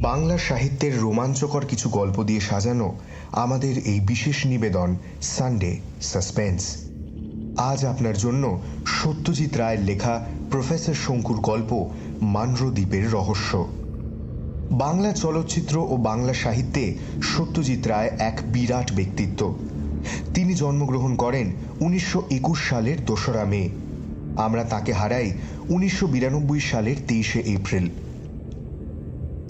বাংলা সাহিত্যের রোমাঞ্চকর কিছু গল্প দিয়ে সাজানো আমাদের এই বিশেষ নিবেদন সানডে সাসপেন্স। আজ আপনার জন্য সত্যজিৎ রায়ের লেখা প্রফেসর শঙ্কুর গল্প মানরদ্বীপের রহস্য। বাংলা চলচ্চিত্র ও বাংলা সাহিত্যে সত্যজিৎ রায় এক বিরাট ব্যক্তিত্ব। তিনি জন্মগ্রহণ করেন 1921 সালের 2রা মে। আমরা তাকে হারাই 1992 সালের 23শে এপ্রিল।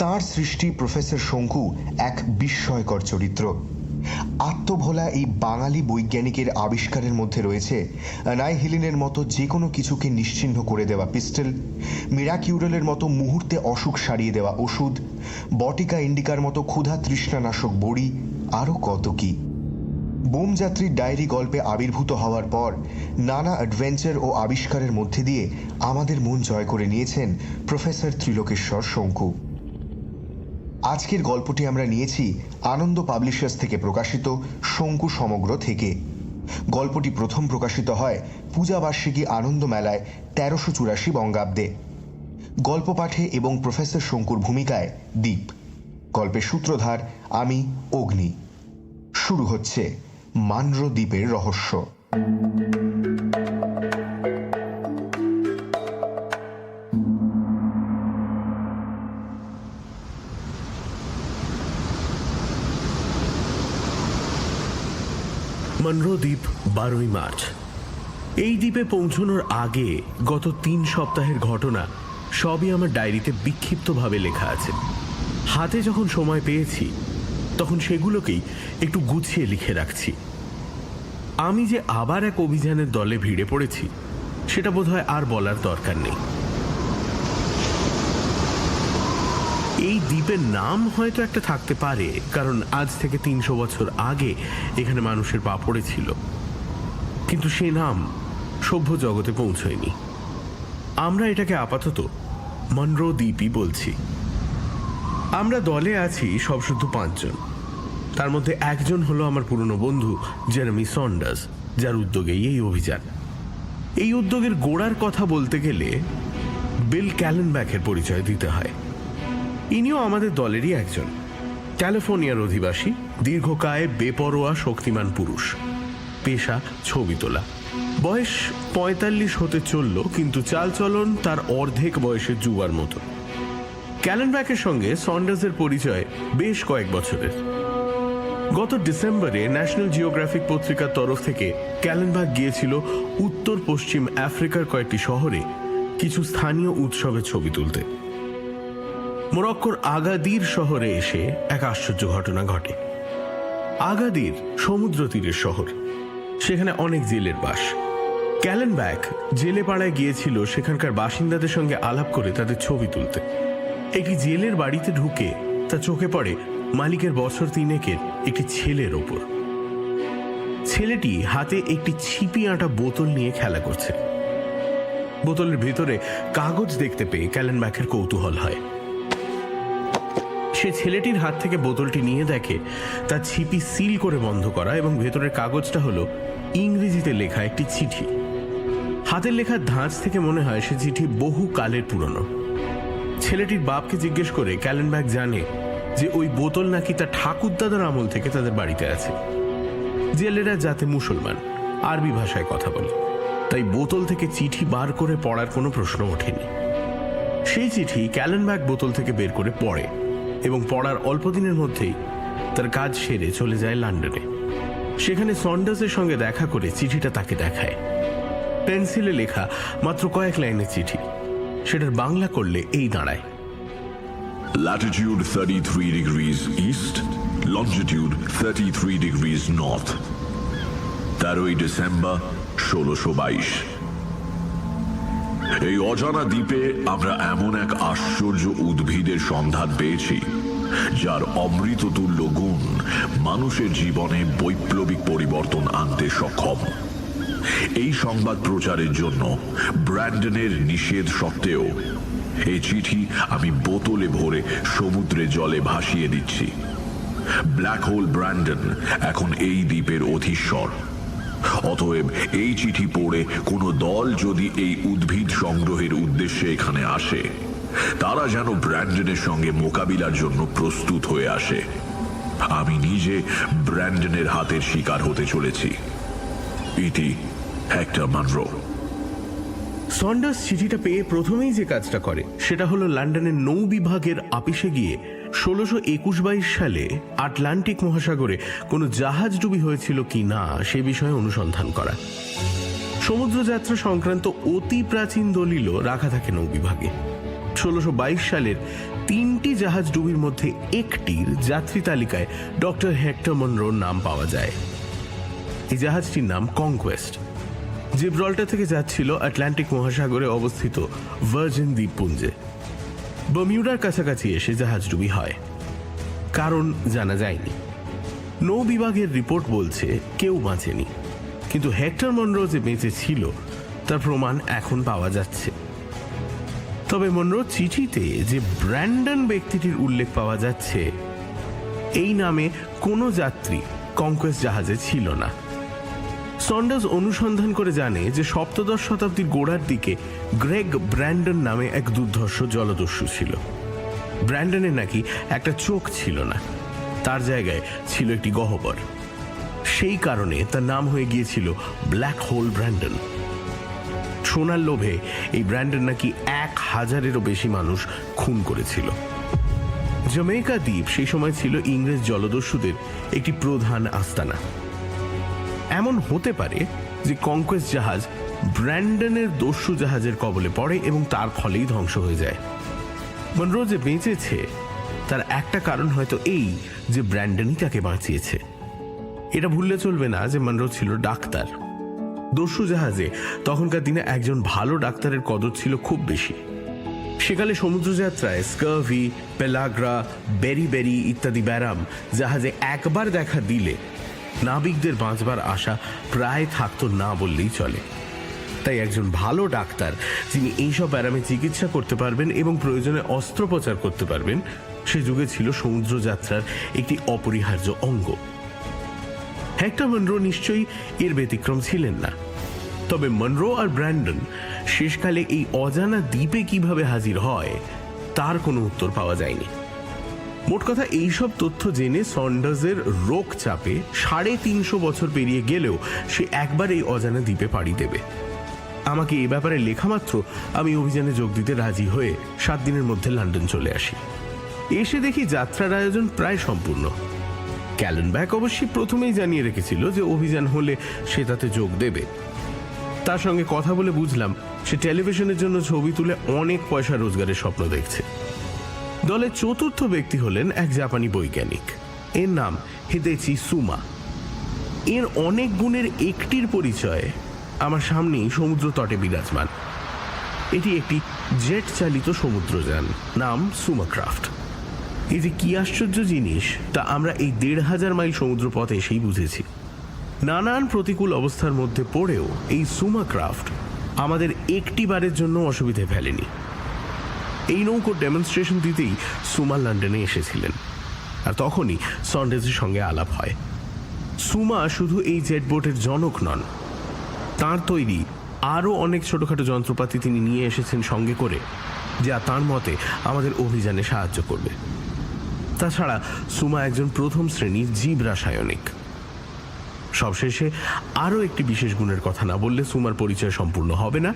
তাঁর সৃষ্টি প্রফেসর শঙ্কু এক বিস্ময়কর চরিত্র। আত্মভোলা এই বাঙালি বৈজ্ঞানিকের আবিষ্কারের মধ্যে রয়েছে অ্যানাইহিলিনের মতো যে কোনো কিছুকে নিশ্চিহ্ন করে দেওয়া পিস্টল, মিরাকিউরেলের মতো মুহূর্তে অসুখ সারিয়ে দেওয়া ওষুধ, বটিকা ইন্ডিকার মতো ক্ষুধা তৃষ্ণানাশক বড়ি, আরও কত কি। বোমযাত্রীর ডায়েরি গল্পে আবির্ভূত হওয়ার পর নানা অ্যাডভেঞ্চার ও আবিষ্কারের মধ্যে দিয়ে আমাদের মন জয় করে নিয়েছেন প্রফেসর ত্রিলোকেশ্বর শঙ্কু। আজকের গল্পটি আমরা নিয়েছি আনন্দ পাবলিশার্স থেকে প্রকাশিত শঙ্কু সমগ্র থেকে। গল্পটি প্রথম প্রকাশিত হয় পূজাবার্ষিকী আনন্দ মেলায় 1384 বঙ্গাব্দে। গল্প পাঠে এবং প্রফেসর শঙ্কুর ভূমিকায় দীপ। গল্পের সূত্রধার আমি অগ্নি। শুরু হচ্ছে মানরদ্বীপের রহস্য। মানরদ্বীপ 12ই মার্চ। এই দ্বীপে পৌঁছানোর আগে গত 3 সপ্তাহের ঘটনা সবই আমার ডায়েরিতে বিক্ষিপ্তভাবে লেখা আছে। হাতে যখন সময় পেয়েছি তখন সেগুলোকেই একটু গুছিয়ে লিখে রাখছি। আমি যে আবার এক অভিযানের দলে ভিড়ে পড়েছি সেটা বোধহয় আর বলার দরকার নেই। এই দ্বীপের নাম হয়তো একটা থাকতে পারে, কারণ আজ থেকে 300 বছর আগে এখানে মানুষের পা পড়েছিল, কিন্তু সে নাম সভ্য জগতে পৌঁছয়নি। আমরা এটাকে আপাতত মানরদ্বীপই বলছি। আমরা দলে আছি সব শুধু 5 জন। তার মধ্যে একজন হলো আমার পুরনো বন্ধু জেরেমি সন্ডার্স, যার উদ্যোগেই এই অভিযান। এই উদ্যোগের গোড়ার কথা বলতে গেলে বিল ক্যালেনব্যাকের পরিচয় দিতে হয়। ইনিও আমাদের দলেরই একজন। ক্যালিফোর্নিয়ার অধিবাসী, দীর্ঘকায় বেপরোয়া শক্তিমান পুরুষ। পেশা ছবি তোলা। বয়স 45 হতে চলল, কিন্তু চালচলন তার অর্ধেক বয়সের যুবার মতো। ক্যালেনব্যাকের সঙ্গে সন্ডার্সের পরিচয় বেশ কয়েক বছরের। গত ডিসেম্বরে ন্যাশনাল জিওগ্রাফিক পত্রিকার তরফ থেকে ক্যালেনব্যাক গিয়েছিল উত্তর পশ্চিম আফ্রিকার কয়েকটি শহরে কিছু স্থানীয় উৎসবের ছবি তুলতে। মরক্কোর আগাদির শহরে এসে এক আশ্চর্য ঘটনা ঘটে। আগাদির সমুদ্র তীরের শহর, সেখানে অনেক জেলের বাস। ক্যালেনব্যাক জেলে পাড়ায় গিয়েছিল সেখানকার বাসিন্দাদের সঙ্গে আলাপ করে তাদের ছবি তুলতে। একটি জেলের বাড়িতে ঢুকে তা চোখে পড়ে মালিকের বছর 3 একটি ছেলের ওপর। ছেলেটি হাতে একটি ছিপি আঁটা বোতল নিয়ে খেলা করছে। বোতলের ভেতরে কাগজ দেখতে পেয়ে ক্যালেনব্যাকের কৌতূহল হয়। সে ছেলেটির হাত থেকে বোতলটি নিয়ে দেখে তার ছিপি সিল করে বন্ধ করা, এবং ভেতরের কাগজটা হলো ইংরেজিতে লেখা একটি চিঠি। হাতের লেখার ধাঁচ থেকে মনে হয় সে চিঠি বহু কালের পুরনো। ছেলেটির বাপকে জিজ্ঞেস করে ক্যালেনব্যাক জানে যে ওই বোতল নাকি তার ঠাকুরদাদার আমল থেকে তাদের বাড়িতে আছে। জেলেরা যাতে মুসলমান, আরবি ভাষায় কথা বলে, তাই বোতল থেকে চিঠি বার করে পড়ার কোনো প্রশ্ন ওঠেনি। সেই চিঠি ক্যালেনব্যাক বোতল থেকে বের করে পড়ে, এবং পড়ার অল্প দিনের মধ্যেই তার কাজ সেরে চলে যায় লন্ডনে। সেখানে সন্ডার্সের সঙ্গে দেখা করে চিঠিটা তাকে দেখায়। পেন্সিলে লেখা মাত্র কয়েক লাইনের চিঠি। সেটার বাংলা করলে এই দাঁড়ায়: Latitude 33 degrees east, longitude 33 degrees north, 13ই ডিসেম্বর 1622। এই অজানা দ্বীপে আমরা এমন এক আশ্চর্য উদ্ভিদের সন্ধান পেয়েছি যার অমৃততুল্য গুণ মানুষের জীবনে বৈপ্লবিক পরিবর্তন আনতে সক্ষম। এই সংবাদ প্রচারের জন্য ব্র্যান্ডনের নিষেধ সত্ত্বেও এই চিঠি আমি বোতলে ভরে সমুদ্রে জলে ভাসিয়ে দিচ্ছি। ব্ল্যাক হোল ব্র্যান্ডন এখন এই দ্বীপের অধীশ্বর। অতএব এই চিঠি পড়ে কোনো দল যদি এই উদ্ভিদ সংগ্রহের উদ্দেশ্যে এখানে আসে, তারা যেন ব্র্যান্ডনের সঙ্গে মোকাবিলার জন্য প্রস্তুত হয়ে আসে। আমি নিজে ব্র্যান্ডনের হাতের শিকার হতে চলেছি। ইতি হেক্টর মনরো। সন্ডার্স চিঠিটা পেয়ে প্রথমেই যে কাজটা করে সেটা হলো লন্ডনের নৌ বিভাগের আপিসে গিয়ে 1621-22 সালে আটলান্টিক মহাসাগরে কোনো জাহাজডুবি হয়েছিল কি না সে বিষয়ে অনুসন্ধান করা। সমুদ্রযাত্রা সংক্রান্ত অতি প্রাচীন দলিলও রাখা থাকে নৌ বিভাগে। 1622 সালের 3টি জাহাজডুবির মধ্যে একটির যাত্রী তালিকায় ডক্টর হেক্টর মনরোর নাম পাওয়া যায়। এই জাহাজটির নাম কনকোয়েস্ট, জিব্রাল্টার থেকে যাচ্ছিল আটলান্টিক মহাসাগরে অবস্থিত ভার্জিন দ্বীপপুঞ্জে। বারমিউডার কাছাকাছি এসে জাহাজডুবি হয়, কারণ জানা যায়নি। নৌ বিভাগের রিপোর্ট বলছে কেউ বাঁচেনি, কিন্তু হেক্টর মনরো যে বেঁচে ছিল তার প্রমাণ এখন পাওয়া যাচ্ছে। তবে মনরোর চিঠিতে যে ব্র্যান্ডন ব্যক্তিটির উল্লেখ পাওয়া যাচ্ছে, এই নামে কোনো যাত্রী কনকোয়েস্ট জাহাজে ছিল না। সন্ডার্স অনুসন্ধান করে জানে যে 17 শতাব্দীর গোড়ার দিকে গ্রেগ ব্র্যান্ডন নামে এক দুর্ধর্ষ জলদস্যু ছিল। ব্র্যান্ডনের নাকি একটা চোখ ছিল না, তার জায়গায় ছিল একটি গহ্বর। সেই কারণে তার নাম হয়ে গিয়েছিল ব্ল্যাক হোল ব্র্যান্ডন। সোনার লোভে এই ব্র্যান্ডন নাকি 1000-এরও বেশি মানুষ খুন করেছিল। জামেইকা দ্বীপ সেই সময় ছিল ইংরেজ জলদস্যুদের একটি প্রধান আস্তানা। এমন হতে পারে যে কনকোয়েস্ট জাহাজ ব্র্যান্ডনের দস্যু জাহাজের কবলে পড়ে এবং তার ফলেই ধ্বংস হয়ে যায়। মনরো যে বেঁচেছে তার একটা কারণ হয়তো এই যে ব্র্যান্ডনই তাকে বাঁচিয়েছে। এটা ভুললে চলবে না যে মনরো ছিল ডাক্তার। দস্যু জাহাজে তখনকার দিনে একজন ভালো ডাক্তারের কদর ছিল খুব বেশি। সেকালে সমুদ্রযাত্রায় স্কার্ভি, পেলাগ্রা, বেরি ইত্যাদি ব্যারাম জাহাজে একবার দেখা দিলে নাবিকদের বাঁচবার আশা প্রায় থাকতো না বললেই চলে। তাই একজন ভালো ডাক্তার যিনি এইসব ব্যারামে চিকিৎসা করতে পারবেন এবং প্রয়োজনে অস্ত্রোপচার করতে পারবেন, সে যুগে ছিল সমুদ্রযাত্রার একটি অপরিহার্য অঙ্গ। হেক্টর মনরো নিশ্চয়ই এর ব্যতিক্রম ছিলেন না। তবে মনরো আর ব্র্যান্ডন শেষকালে এই অজানা দ্বীপে কিভাবে হাজির হয় তার কোনো উত্তর পাওয়া যায়নি। মোট কথা, এইসব তথ্য জেনে সন্ডার্সের রোগ চাপে 350 বছর পেরিয়ে গেলেও সে একবার এই অজানা দ্বীপে পাড়ি দেবে। আমাকে এ ব্যাপারে লেখা মাত্র আমি অভিযানে যোগ দিতে রাজি হয়ে 7 দিনের মধ্যে লন্ডন চলে আসি। এসে দেখি যাত্রার আয়োজন প্রায় সম্পূর্ণ। ক্যালেনব্যাক অবশ্যই প্রথমেই জানিয়ে রেখেছিল যে অভিযান হলে সে তাতে যোগ দেবে। তার সঙ্গে কথা বলে বুঝলাম সে টেলিভিশনের জন্য ছবি তুলে অনেক পয়সা রোজগারের স্বপ্ন দেখছে। দলের চতুর্থ ব্যক্তি হলেন এক জাপানি বৈজ্ঞানিক, এর নাম হিদেচি সুমা। এর অনেক গুণের একটির পরিচয় আমার সামনেই সমুদ্র তটে বিরাজমান। এটি একটি জেট চালিত সমুদ্রযান, নাম সুমাক্রাফট। এই যে কি আশ্চর্য জিনিস তা আমরা এই 1500 মাইল সমুদ্র পথে এসেই বুঝেছি। নানান প্রতিকূল অবস্থার মধ্যে পড়েও এই সুমাক্রাফট আমাদের একটি বারের জন্য অসুবিধে ফেলেনি। এই নৌকোর ডেমনস্ট্রেশন দিতেই সুমা লন্ডনে এসেছিলেন, আর তখনই সন্ডার্সের সঙ্গে আলাপ হয়। সুমা শুধু এই জেট বোটের জনক নন, তাঁর তৈরি আরও অনেক ছোটখাটো যন্ত্রপাতি তিনি নিয়ে এসেছেন সঙ্গে করে, যা তাঁর মতে আমাদের অভিযানে সাহায্য করবে। তাছাড়া সুমা একজন প্রথম শ্রেণীর জীব রাসায়নিক। সবশেষে আরও একটি বিশেষ গুণের কথা না বললে সুমার পরিচয় সম্পূর্ণ হবে না।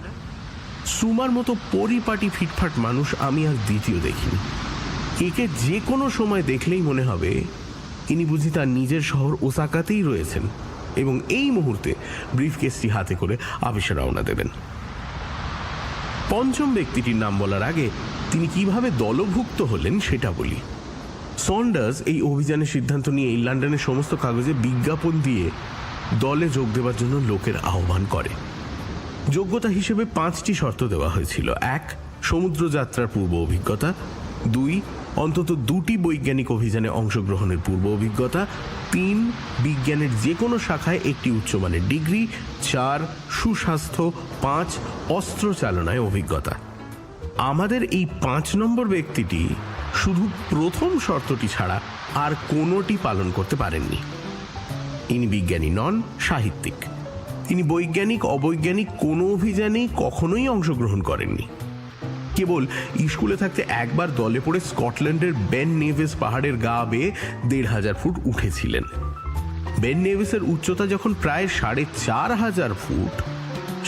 সুমার মতো পরিপাটি ফিটফাট মানুষ আমি আর দ্বিতীয় দেখিনি। একে যে কোনো সময় দেখলেই মনে হবে ইনি বুঝি তার নিজের শহর ওসাকাতেই রয়েছেন এবং এই মুহূর্তে ব্রিফকেসটি হাতে করে আপিসে রওনা দেবেন। পঞ্চম ব্যক্তিটির নাম বলার আগে তিনি কিভাবে দলভুক্ত হলেন সেটা বলি। সন্ডার্স এই অভিযানের সিদ্ধান্ত নিয়ে লন্ডনের সমস্ত কাগজে বিজ্ঞাপন দিয়ে দলে যোগ দেওয়ার জন্য লোকের আহ্বান করে। যোগ্যতা হিসেবে 5টি শর্ত দেওয়া হয়েছিল। 1, সমুদ্রযাত্রার পূর্ব অভিজ্ঞতা। 2, অন্তত 2টি বৈজ্ঞানিক অভিযানে অংশগ্রহণের পূর্ব অভিজ্ঞতা। 3, বিজ্ঞানের যে কোনো শাখায় একটি উচ্চমানের ডিগ্রি। 4, সুস্বাস্থ্য। 5, অস্ত্র চালনায় অভিজ্ঞতা। আমাদের এই 5 নম্বর ব্যক্তিটি শুধু প্রথম শর্তটি ছাড়া আর কোনোটি পালন করতে পারেননি। ইনি বিজ্ঞানী নন, সাহিত্যিক। তিনি বৈজ্ঞানিক অবৈজ্ঞানিক কোনো অভিযানেই কখনোই অংশগ্রহণ করেননি। কেবল স্কুলে থাকতে একবার দলে পড়ে স্কটল্যান্ডের বেন নেভিস পাহাড়ের গা বেয়ে ১৫০০ ফুট উঠেছিলেন। বেন নেভিসের উচ্চতা যখন প্রায় ৪৫০০ ফুট,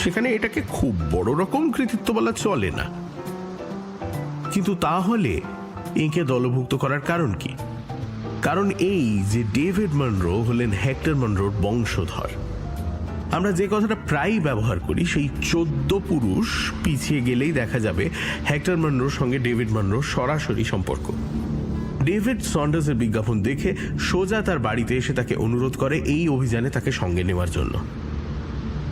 সেখানে এটাকে খুব বড় রকম কৃতিত্ব বলা চলে না। কিন্তু তাহলে একে দলভুক্ত করার কারণ কি? কারণ এই যে ডেভিড মনরো হলেন হেক্টর মনরোর বংশধর। আমরা যে কথাটা প্রায়ই ব্যবহার করি, সেই ১৪ পুরুষ পিছিয়ে গেলেই দেখা যাবে হেক্টর মনরোর সঙ্গে ডেভিড মনরোর সরাসরি সম্পর্ক। ডেভিড সন্ডার্সের বিজ্ঞাপন দেখে সোজা তার বাড়িতে এসে তাকে অনুরোধ করে এই অভিযানে তাকে সঙ্গে নেওয়ার জন্য।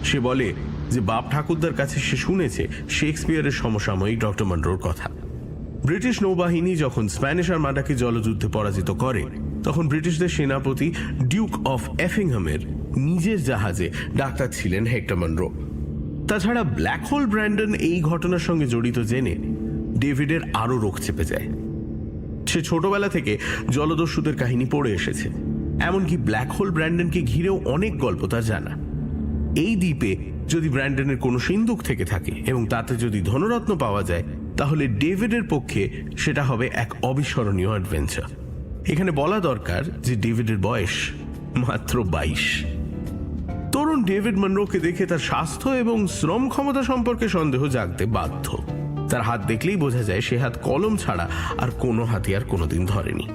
সে বলে যে বাপ ঠাকুরদার কাছে সে শুনেছে শেক্সপিয়ারের সমসাময়িক ডক্টর মনরোর কথা। ব্রিটিশ নৌবাহিনী যখন স্প্যানিশ আর্মাদাকে জলযুদ্ধে পরাজিত করে, তখন ব্রিটিশদের সেনাপতি ডিউক অফ এফিংহামের নিজের জাহাজে ডাক্তার ছিলেন হেক্টর মনরো। তাছাড়া ব্ল্যাক হোল ব্র্যান্ডন এই ঘটনার সঙ্গে জড়িত জেনে ডেভিডের আরও রোগ চেপে যায়। সে ছোটবেলা থেকে জলদস্যুদের কাহিনী পড়ে এসেছে, এমনকি ব্ল্যাক হোল ব্র্যান্ডনকে ঘিরেও অনেক গল্প তার জানা। এই দ্বীপে যদি ব্র্যান্ডনের কোনো সিন্দুক থেকে থাকে এবং তাতে যদি ধনরত্ন পাওয়া যায়, তাহলে ডেভিডের পক্ষে সেটা হবে এক অবিস্মরণীয় অ্যাডভেঞ্চার। এখানে বলা দরকার যে ডেভিডের বয়স মাত্র ২২। তরুণ ডেভিড মনরোকে দেখে তার স্বাস্থ্য এবং শ্রম ক্ষমতা সম্পর্কে সন্দেহ জাগতে বাধ্য। তার হাত দেখলেই বোঝা যায় সে হাত কলম ছাড়া আর কোনো হাতিয়ার কোনোদিন ধরেনি।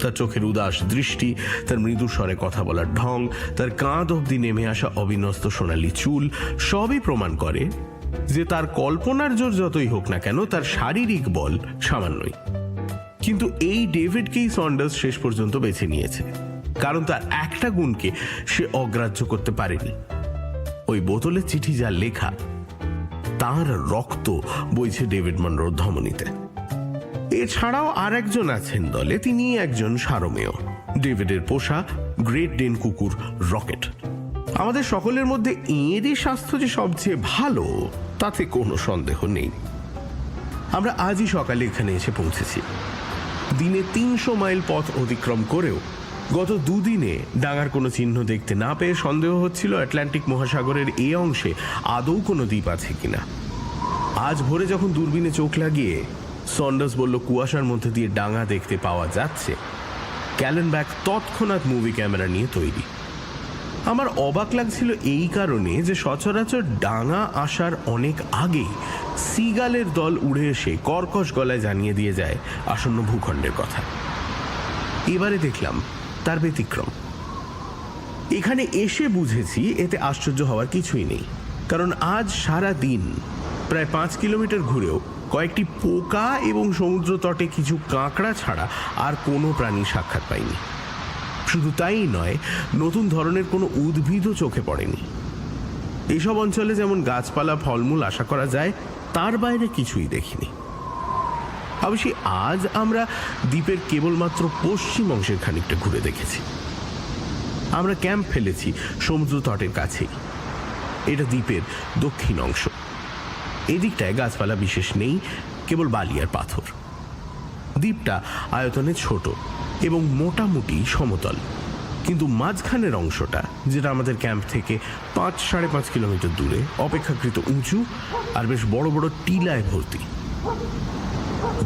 তার চোখের উদাস দৃষ্টি, তার মৃদু স্বরে কথা বলার ঢং, তার কাঁধ অবধি নেমে আসা অবিন্যস্ত সোনালি চুল সবই প্রমাণ করে যে তার কল্পনার জোর যতই হোক না কেন, তার শারীরিক বল সামান্যই। কিন্তু এই ডেভিডকেই সন্ডার্স শেষ পর্যন্ত বেছে নিয়েছে, কারণ তার একটা গুণকে সে অগ্রাহ্য করতে পারেনি। ওই বোতলের চিঠি যা লেখা, তার রক্ত বইছে ডেভিড মনরোর ধমনীতে। এছাড়াও আর একজন আছেন দলে, তিনি একজন সারমেয়, ডেভিডের পোষা গ্রেট ডেন কুকুর রকেট। আমাদের সকলের মধ্যে এরই স্বাস্থ্য যে সবচেয়ে ভালো, তাতে কোনো সন্দেহ নেই। আমরা আজই সকালে এখানে এসে পৌঁছেছি। দিনে ৩০০ মাইল পথ অতিক্রম করেও গত দুদিনে ডাঙার কোনো চিহ্ন দেখতে না পেয়ে সন্দেহ হচ্ছিল আটলান্টিক মহাসাগরের এই অংশে আদৌ কোনো দ্বীপ আছে কিনা। আজ ভোরে যখন দূরবীনে চোখ লাগিয়ে সন্ডার্স বলল কুয়াশার মধ্যে দিয়ে ডাঙা দেখতে পাওয়া যাচ্ছে, ক্যালেনব্যাক তৎক্ষণাৎ মুভি ক্যামেরা নিয়ে তৈরি। আমার অবাক লাগছিল এই কারণে যে সচরাচর ডাঙা আসার অনেক আগেই সিগালের দল উড়ে এসে কর্কশ গলায় জানিয়ে দিয়ে যায় আসন্ন ভূখণ্ডের কথা। এবারে দেখলাম তার ব্যতিক্রম। এখানে এসে বুঝেছি এতে আশ্চর্য হওয়ার কিছুই নেই, কারণ আজ সারা দিন প্রায় ৫ কিলোমিটার ঘুরেও কয়েকটি পোকা এবং সমুদ্র তটে কিছু কাঁকড়া ছাড়া আর কোনো প্রাণী সাক্ষাৎ পাইনি। শুধু তাই নয়, নতুন ধরনের কোনো উদ্ভিদও চোখে পড়েনি। এসব অঞ্চলে যেমন গাছপালা ফলমূল আশা করা যায়, তার বাইরে কিছুই দেখিনি। অবশ্যই আজ আমরা দ্বীপের কেবলমাত্র পশ্চিম অংশের খানিকটা ঘুরে দেখেছি। আমরা ক্যাম্প ফেলেছি সমুদ্র তটের কাছেই। এটা দ্বীপের দক্ষিণ অংশ। এদিকটায় গাছপালা বিশেষ নেই, কেবল বালি আর পাথর। দ্বীপটা আয়তনে ছোট এবং মোটামুটি সমতল, কিন্তু মাঝখানের অংশটা, যেটা আমাদের ক্যাম্প থেকে ৫-৫.৫ কিলোমিটার দূরে, অপেক্ষাকৃত উঁচু আর বেশ বড় বড় টিলায় ভর্তি।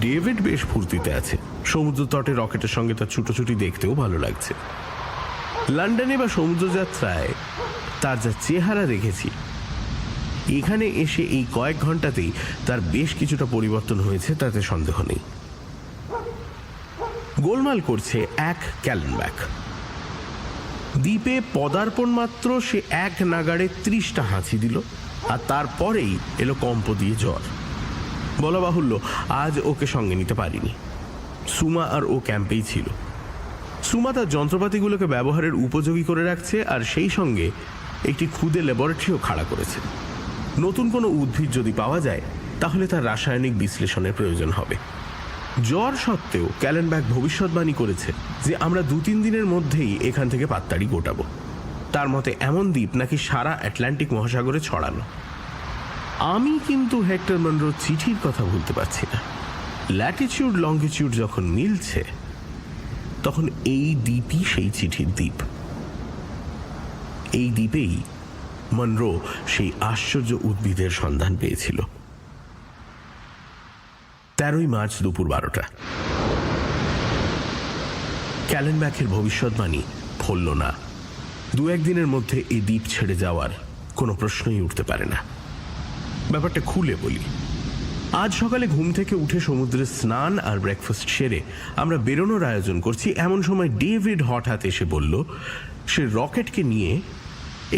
ডেভিড বেশ ফুর্তিতে আছে। সমুদ্র তটে রকেটের সঙ্গে তার ছুটোছুটি দেখতেও ভালো লাগছে। লন্ডনে বা সমুদ্রযাত্রায় তার যা চেহারা দেখেছি, এখানে এসে এই কয়েক ঘন্টাতেই তার বেশ কিছুটা পরিবর্তন হয়েছে, তাতে সন্দেহ নেই। গোলমাল করছে এক ক্যালেনব্যাক। দ্বীপে পদার্পণ মাত্র সে এক নাগাড়ে ৩০টা হাঁচি দিল, আর তারপরেই এলো কম্প দিয়ে জ্বর। বলা বাহুল্য, আজ ওকে সঙ্গে নিতে পারিনি। সুমা আর ও ক্যাম্পেই ছিল। সুমা তার যন্ত্রপাতিগুলোকে ব্যবহারের উপযোগী করে রাখছে, আর সেই সঙ্গে একটি ক্ষুদে ল্যাবরেটরিও খাড়া করেছে। নতুন কোনো উদ্ভিদ যদি পাওয়া যায়, তাহলে তার রাসায়নিক বিশ্লেষণের প্রয়োজন হবে। জ্বর সত্ত্বেও ক্যালেনব্যাক ভবিষ্যৎবাণী করেছে যে আমরা ২-৩ দিনের মধ্যেই এখান থেকে পাত্তাড়ি গোটাবো। তার মতে এমন দ্বীপ নাকি সারা আটলান্টিক মহাসাগরে ছড়ানো। আমি কিন্তু হেক্টর মনরোর চিঠির কথা ভুলতে পারছি না। ল্যাটিচিউড লঙ্গিচিউড যখন মিলছে, তখন এই দ্বীপই সেই চিঠির দ্বীপ। এই দ্বীপেই মনরো সেই আশ্চর্য উদ্ভিদের সন্ধান পেয়েছিল। 13ই মার্চ দুপুর 12টা। ক্যালেনব্যাকের ভবিষ্যৎবাণী ফলল না। 2-1 দিনের মধ্যে এই দ্বীপ ছেড়ে যাওয়ার কোনো প্রশ্নই উঠতে পারে না। ব্যাপারটা খুলে বলি। আজ সকালে ঘুম থেকে উঠে সমুদ্রে স্নান আর ব্রেকফাস্ট সেরে আমরা বেরোনোর আয়োজন করছি, এমন সময় ডেভিড হঠাৎ এসে বলল সে রকেটকে নিয়ে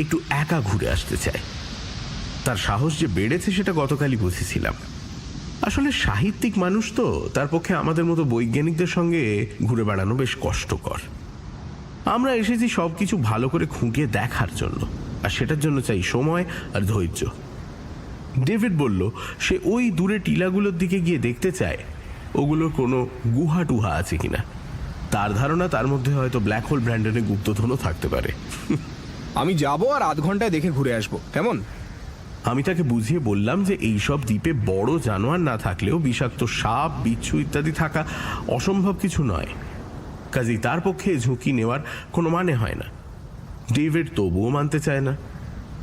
একটু একা ঘুরে আসতে চায়। তার সাহস যে বেড়েছে সেটা গতকালই বুঝেছিলাম। আসলে সাহিত্যিক মানুষ তো, তার পক্ষে আমাদের মতো বৈজ্ঞানিকদের সঙ্গে ঘুরে বেড়ানো বেশ কষ্টকর। আমরা এসেছি সবকিছু ভালো করে খুঁটিয়ে দেখার জন্য, আর সেটার জন্য চাই সময় আর ধৈর্য। ডেভিড বলল সে ওই দূরে টিলাগুলোর দিকে গিয়ে দেখতে চায় ওগুলোর কোনো গুহা টুহা আছে কিনা। তার ধারণা তার মধ্যে হয়তো ব্ল্যাক হোল ব্র্যান্ডনের গুপ্তধনও থাকতে পারে। আমি যাব আর আধ ঘন্টায় দেখে ঘুরে আসবো, কেমন? আমি তাকে বুঝিয়ে বললাম যে এইসব দ্বীপে বড় জানোয়ার না থাকলেও বিষাক্ত সাপ, বিচ্ছু ইত্যাদি থাকা অসম্ভব কিছু নয়, কাজেই তার পক্ষে ঝুঁকি নেওয়ার কোনো মানে হয় না। ডেভিড তবুও মানতে চায় না,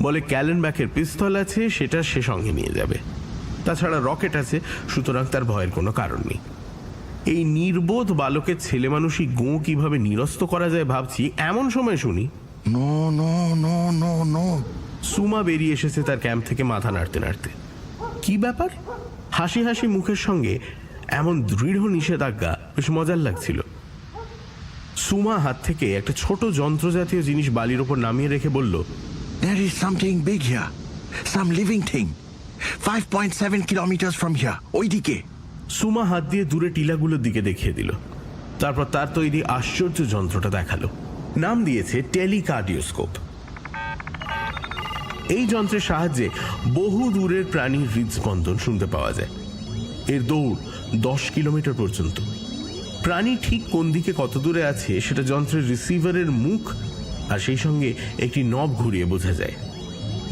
বলে ক্যালেনব্যাকের পিস্তল আছে, সেটা সে সঙ্গে নিয়ে যাবে। তাছাড়া রকেট আছে, সুতরাং তার ভয়ের কোনো কারণ নেই। এই নির্বোধ বালকের ছেলে মানুষই গো কিভাবে নিরস্ত করা যায় ভাবছি, এমন সময় শুনি no no no no no. Suma বেরিয়ে এসেছে তার ক্যাম্প থেকে মাথা নাড়তে নাড়তে। কি ব্যাপার? হাসি হাসি মুখের সঙ্গে এমন দৃঢ় নিষেধাজ্ঞা বেশ মজার লাগছিল। সুমা হাত থেকে একটা ছোট যন্ত্রজাতীয় জিনিস বালির ওপর নামিয়ে রেখে বলল, There is something big here. Some living thing. 5.7 kilometers from here. ওইদিকে। সুমা হাত দিয়ে দূরে টিলাগুলোর দিকে দেখিয়ে দিল। তারপর তার তৈরি আশ্চর্য যন্ত্রটা দেখালো। নাম দিয়েছে টেলিকার্ডিওস্কোপ। এই যন্ত্রের সাহায্যে বহু দূরের প্রাণীর হৃদস্পন্দন শুনতে পাওয়া যায়। এর দৌড় 10 কিলোমিটার পর্যন্ত। প্রাণী ঠিক কোন দিকে কত দূরে আছে সেটা যন্ত্রের রিসিভারের মুখ আর সেই সঙ্গে একটি নব ঘুরিয়ে বোঝা যায়।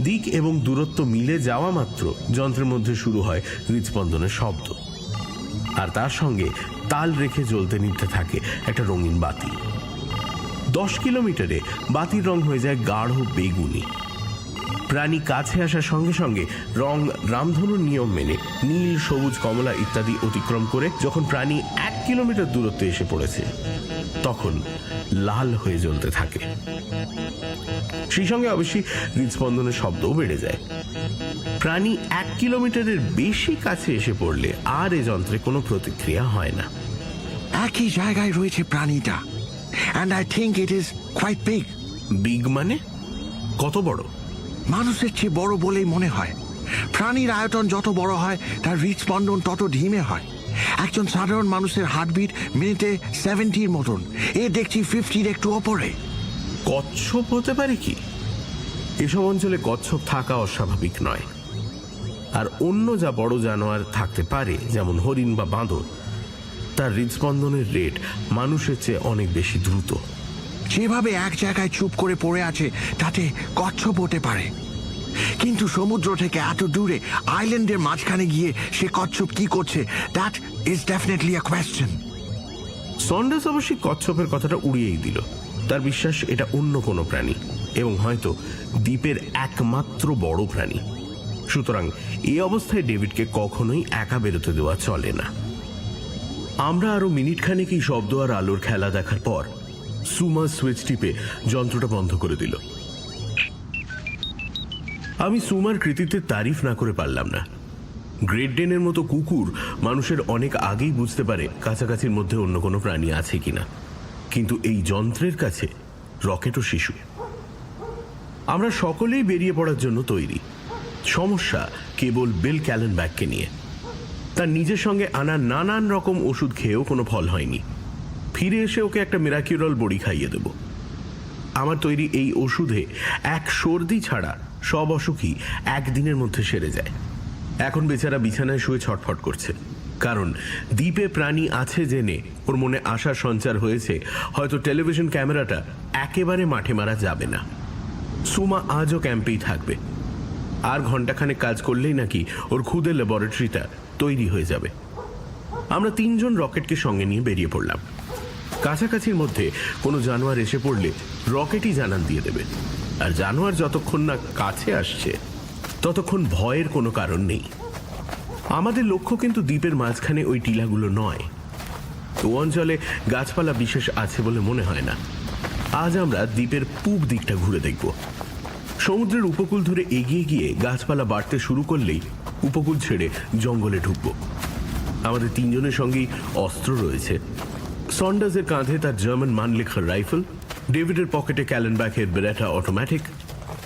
দিক এবং দূরত্ব মিলে যাওয়া মাত্র যন্ত্রের মধ্যে শুরু হয় হৃদস্পন্দনের শব্দ, আর তার সঙ্গে তাল রেখে জ্বলতে নিতে থাকে একটা রঙিন বাতি। 10 কিলোমিটারে বাতির রং হয়ে যায় গাঢ় বেগুনি। প্রাণী কাছে আসার সঙ্গে সঙ্গে রং রামধনুর নিয়ম মেনে নীল, সবুজ, কমলা ইত্যাদি অতিক্রম করে যখন প্রাণী 1 কিলোমিটার দূরত্বে এসে পড়েছে তখন লাল হয়ে জ্বলতে থাকে। সেই সঙ্গে অবশ্যই হৃদস্পন্দনের শব্দও বেড়ে যায়। প্রাণী 1 কিলোমিটারের বেশি কাছে এসে পড়লে আর এ যন্ত্রে কোনো প্রতিক্রিয়া হয় না। একই জায়গায় রয়েছে প্রাণীটা। And I think it is quite big. Big মানে কত বড়? মানুষের চেয়ে বড় বলেই মনে হয়। প্রাণীর আয়তন যত বড় হয় তার হৃদস্পন্দন তত ধিমে হয়। একজন সাধারণ মানুষের হার্টবিট মিনিটে 70-র মতন, এ দেখছি 50-র একটু ওপরে। কচ্ছপ হতে পারে কি? এসব অঞ্চলে কচ্ছপ থাকা অস্বাভাবিক নয়। আর অন্য যা বড় জানোয়ার থাকতে পারে, যেমন হরিণ বা বাঁদর, তার হৃদস্পন্দনের রেট মানুষের চেয়ে অনেক বেশি দ্রুত। যেভাবে এক জায়গায় চুপ করে পড়ে আছে তাতে কচ্ছপ হতে পারে, কিন্তু সমুদ্র থেকে এত দূরে আইল্যান্ডের মাঝখানে গিয়ে সে কচ্ছপ কি করছে, that is definitely a question. Saunders অবশ্যই কচ্ছপের কথাটা উড়িয়েই দিল। তার বিশ্বাস এটা অন্য কোনো প্রাণী এবং হয়তো দ্বীপের একমাত্র বড় প্রাণী। সুতরাং এই অবস্থায় ডেভিডকে কখনোই একা বেরোতে দেওয়া চলে না। আমরা আরো মিনিট খানেক এই শব্দ আর আলোর খেলা দেখার পর সুমা সুইচ টিপে যন্ত্রটা বন্ধ করে দিল। আমি সুমার কৃতিত্বের তারিফ না করে পারলাম না। গ্রেট ডেনের মতো কুকুর মানুষের অনেক আগেই বুঝতে পারে কাছাকাছির মধ্যে অন্য কোনো প্রাণী আছে কিনা, কিন্তু এই যন্ত্রের কাছে রকেটও শিশু। আমরা সকলেই বেরিয়ে পড়ার জন্য তৈরি। সমস্যা কেবল বিল ক্যালেনব্যাককে নিয়ে। তার নিজের সঙ্গে আনা নানান রকম ওষুধ খেয়েও কোনো ফল হয়নি। ফিরে এসে ওকে একটা মিরাকিউরল বড়ি খাইয়ে দেব। আমার তৈরি এই ওষুধে এক সর্দি ছাড়া সব অসুখই একদিনের মধ্যে সেরে যায়। এখন বেচারা বিছানায় শুয়ে ছটফট করছে, কারণ দ্বীপে প্রাণী আছে জেনে ওর মনে আশার সঞ্চার হয়েছে হয়তো টেলিভিশন ক্যামেরাটা একেবারে মাঠে মারা যাবে না। সুমা আজও ক্যাম্পেই থাকবে। আর ঘন্টাখানেক কাজ করলেই নাকি ওর খুদে ল্যাবরেটরিটা তৈরি হয়ে যাবে। আমরা 3 জন রকেটকে সঙ্গে নিয়ে বেরিয়ে পড়লাম। কাছাকাছির মধ্যে কোনো জানোয়ার এসে পড়লে রকেটই জানান দিয়ে দেবে, আর জানোয়ার যতক্ষণ না কাছে আসছে ততক্ষণ ভয়ের কোনো কারণ নেই। আমাদের লক্ষ্য কিন্তু দ্বীপের মাঝখানে ওই টিলাগুলো নয়। ও অঞ্চলে গাছপালা বিশেষ আছে বলে মনে হয় না। আজ আমরা দ্বীপের পূব দিকটা ঘুরে দেখব। সমুদ্রের উপকূল ধরে এগিয়ে গিয়ে গাছপালা বাড়তে শুরু করলেই উপকূল ছেড়ে জঙ্গলে ঢুকব। আমাদের তিনজনের সঙ্গেই অস্ত্র রয়েছে। সন্ডার্সের কাঁধে তার জার্মান মানলেখার রাইফেল, ডেভিডের পকেটে ক্যালেনব্যাকের বেরেটা অটোমেটিক,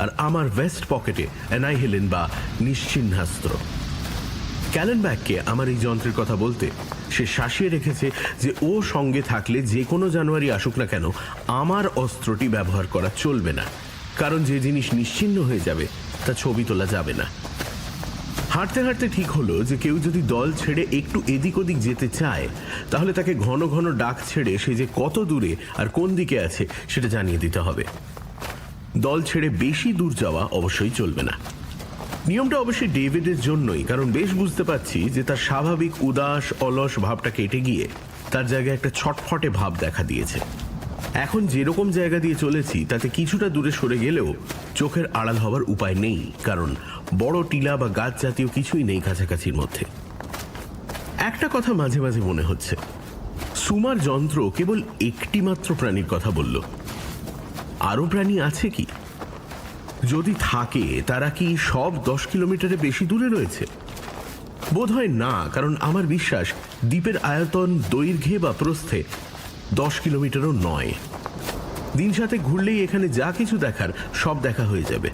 আর আমার ভেস্ট পকেটে অ্যানাইহেলেন বা নিশ্চিহ্নাস্ত্র। ক্যালেনব্যাককে আমার এই যন্ত্রের কথা বলতে সে শাসিয়ে রেখেছে যে ও সঙ্গে থাকলে যে কোনো জানুয়ারি আসুক না কেন আমার অস্ত্রটি ব্যবহার করা চলবে না, কারণ যে জিনিস নিশ্চিহ্ন হয়ে যাবে তা ছবি তোলা যাবে না। হাঁটতে হাঁটতে ঠিক হলো যে কেউ যদি দল ছেড়ে একটু এদিক ওদিক যেতে চায় তাহলে তাকে ঘন ঘন ডাক ছেড়ে সে যে কত দূরে আর কোন দিকে আছে সেটা জানিয়ে দিতে হবে। দল ছেড়ে বেশি দূর যাওয়া অবশ্যই চলবে না। নিয়মটা অবশ্যই ডেভিডের জন্যই, কারণ বেশ বুঝতে পারছি যে তার স্বাভাবিক উদাস অলস ভাবটা কেটে গিয়ে তার জায়গায় একটা ছটফটে ভাব দেখা দিয়েছে। এখন যেরকম জায়গা দিয়ে চলেছি তাতে কিছুটা দূরে সরে গেলেও চোখের আড়াল হবার উপায় নেই, কারণ বড় টিলা বা গাছ জাতীয় কিছুই নেই কাছাকাছির মধ্যে। একটা কথা মাঝে মাঝে মনে হচ্ছে, সুমার যন্ত্র কেবল একটি মাত্র প্রাণীর কথা বলল। আরো প্রাণী আছে কি? যদি থাকে তারা কি সব 10 কিলোমিটারের বেশি দূরে রয়েছে? বোধহয় না, কারণ আমার বিশ্বাস দ্বীপের আয়তন দৈর্ঘ্যে বা প্রস্থে 10 কিলোমিটারও নয়। দিন সাথে ঘুরলেই এখানে যা কিছু দেখার সব দেখা হয়ে যাবে।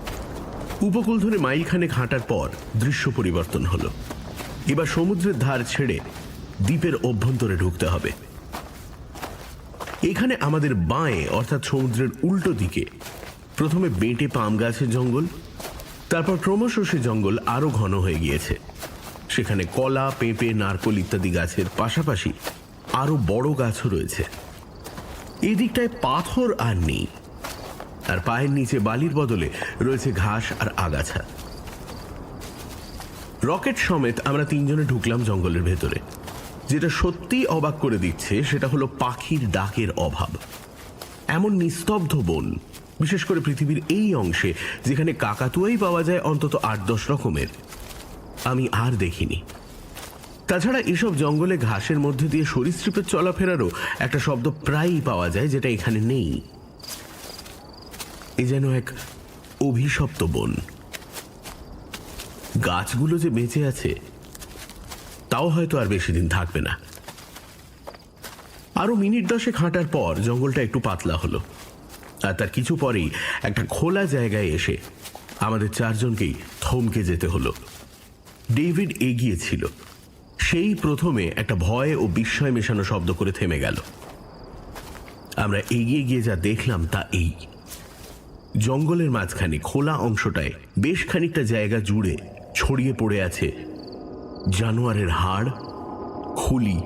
উপকূল ধরে মাইলখানেক হাঁটার পর দৃশ্য পরিবর্তন হলো। এবার সমুদ্রের ধার ছেড়ে দ্বীপের অভ্যন্তরে ঢুকতে হবে। এখানে আমাদের বাঁয়ে অর্থাৎ সমুদ্রের উল্টো দিকে প্রথমে বেঁটে পাম গাছের জঙ্গল, তারপর ক্রমশ সে জঙ্গল আরো ঘন হয়ে গিয়েছে। সেখানে কলা, পেঁপে, নারকোল ইত্যাদি গাছের পাশাপাশি আরো বড় গাছও রয়েছে। এই দিকটায় পাথর আর নেই, আর পায়ের নিচে বালির বদলে রয়েছে ঘাস আর আগাছা। রকেট সমেত আমরা তিনজনে ঢুকলাম জঙ্গলের ভেতরে। যেটা সত্যি অবাক করে দিচ্ছে সেটা হলো পাখির ডাকের অভাব। এমন নিস্তব্ধ বন, বিশেষ করে পৃথিবীর এই অংশে যেখানে কাকাতুয়াই পাওয়া যায় অন্তত 8-10 রকমের, আমি আর দেখিনি। তাছাড়া এসব জঙ্গলে ঘাসের মধ্যে দিয়ে সরীসৃপের চলাফেরারও একটা শব্দ প্রায়ই পাওয়া যায়, যেটা এখানে নেই। এ যেন এক অভিশপ্ত বন। গাছগুলো যে বেঁচে আছে তাও হয়তো আর বেশি দিন থাকবে না। আরো মিনিট 10 হাঁটার পর জঙ্গলটা একটু পাতলা হলো, আর তার কিছু পরেই একটা খোলা জায়গায় এসে আমাদের চারজনকেই থমকে যেতে হলো। ডেভিড এগিয়েছিল, সেই প্রথমে একটা ভয় ও বিস্ময় মেশানো শব্দ করে থেমে গেল। আমরা এগিয়ে গিয়ে যা দেখলাম তা এই: জঙ্গলের মাঝখানে খোলা অংশটায় বেশ খানিকটা জায়গা জুড়ে ছড়িয়ে পড়ে আছে জানোয়ারের হাড়, খুলি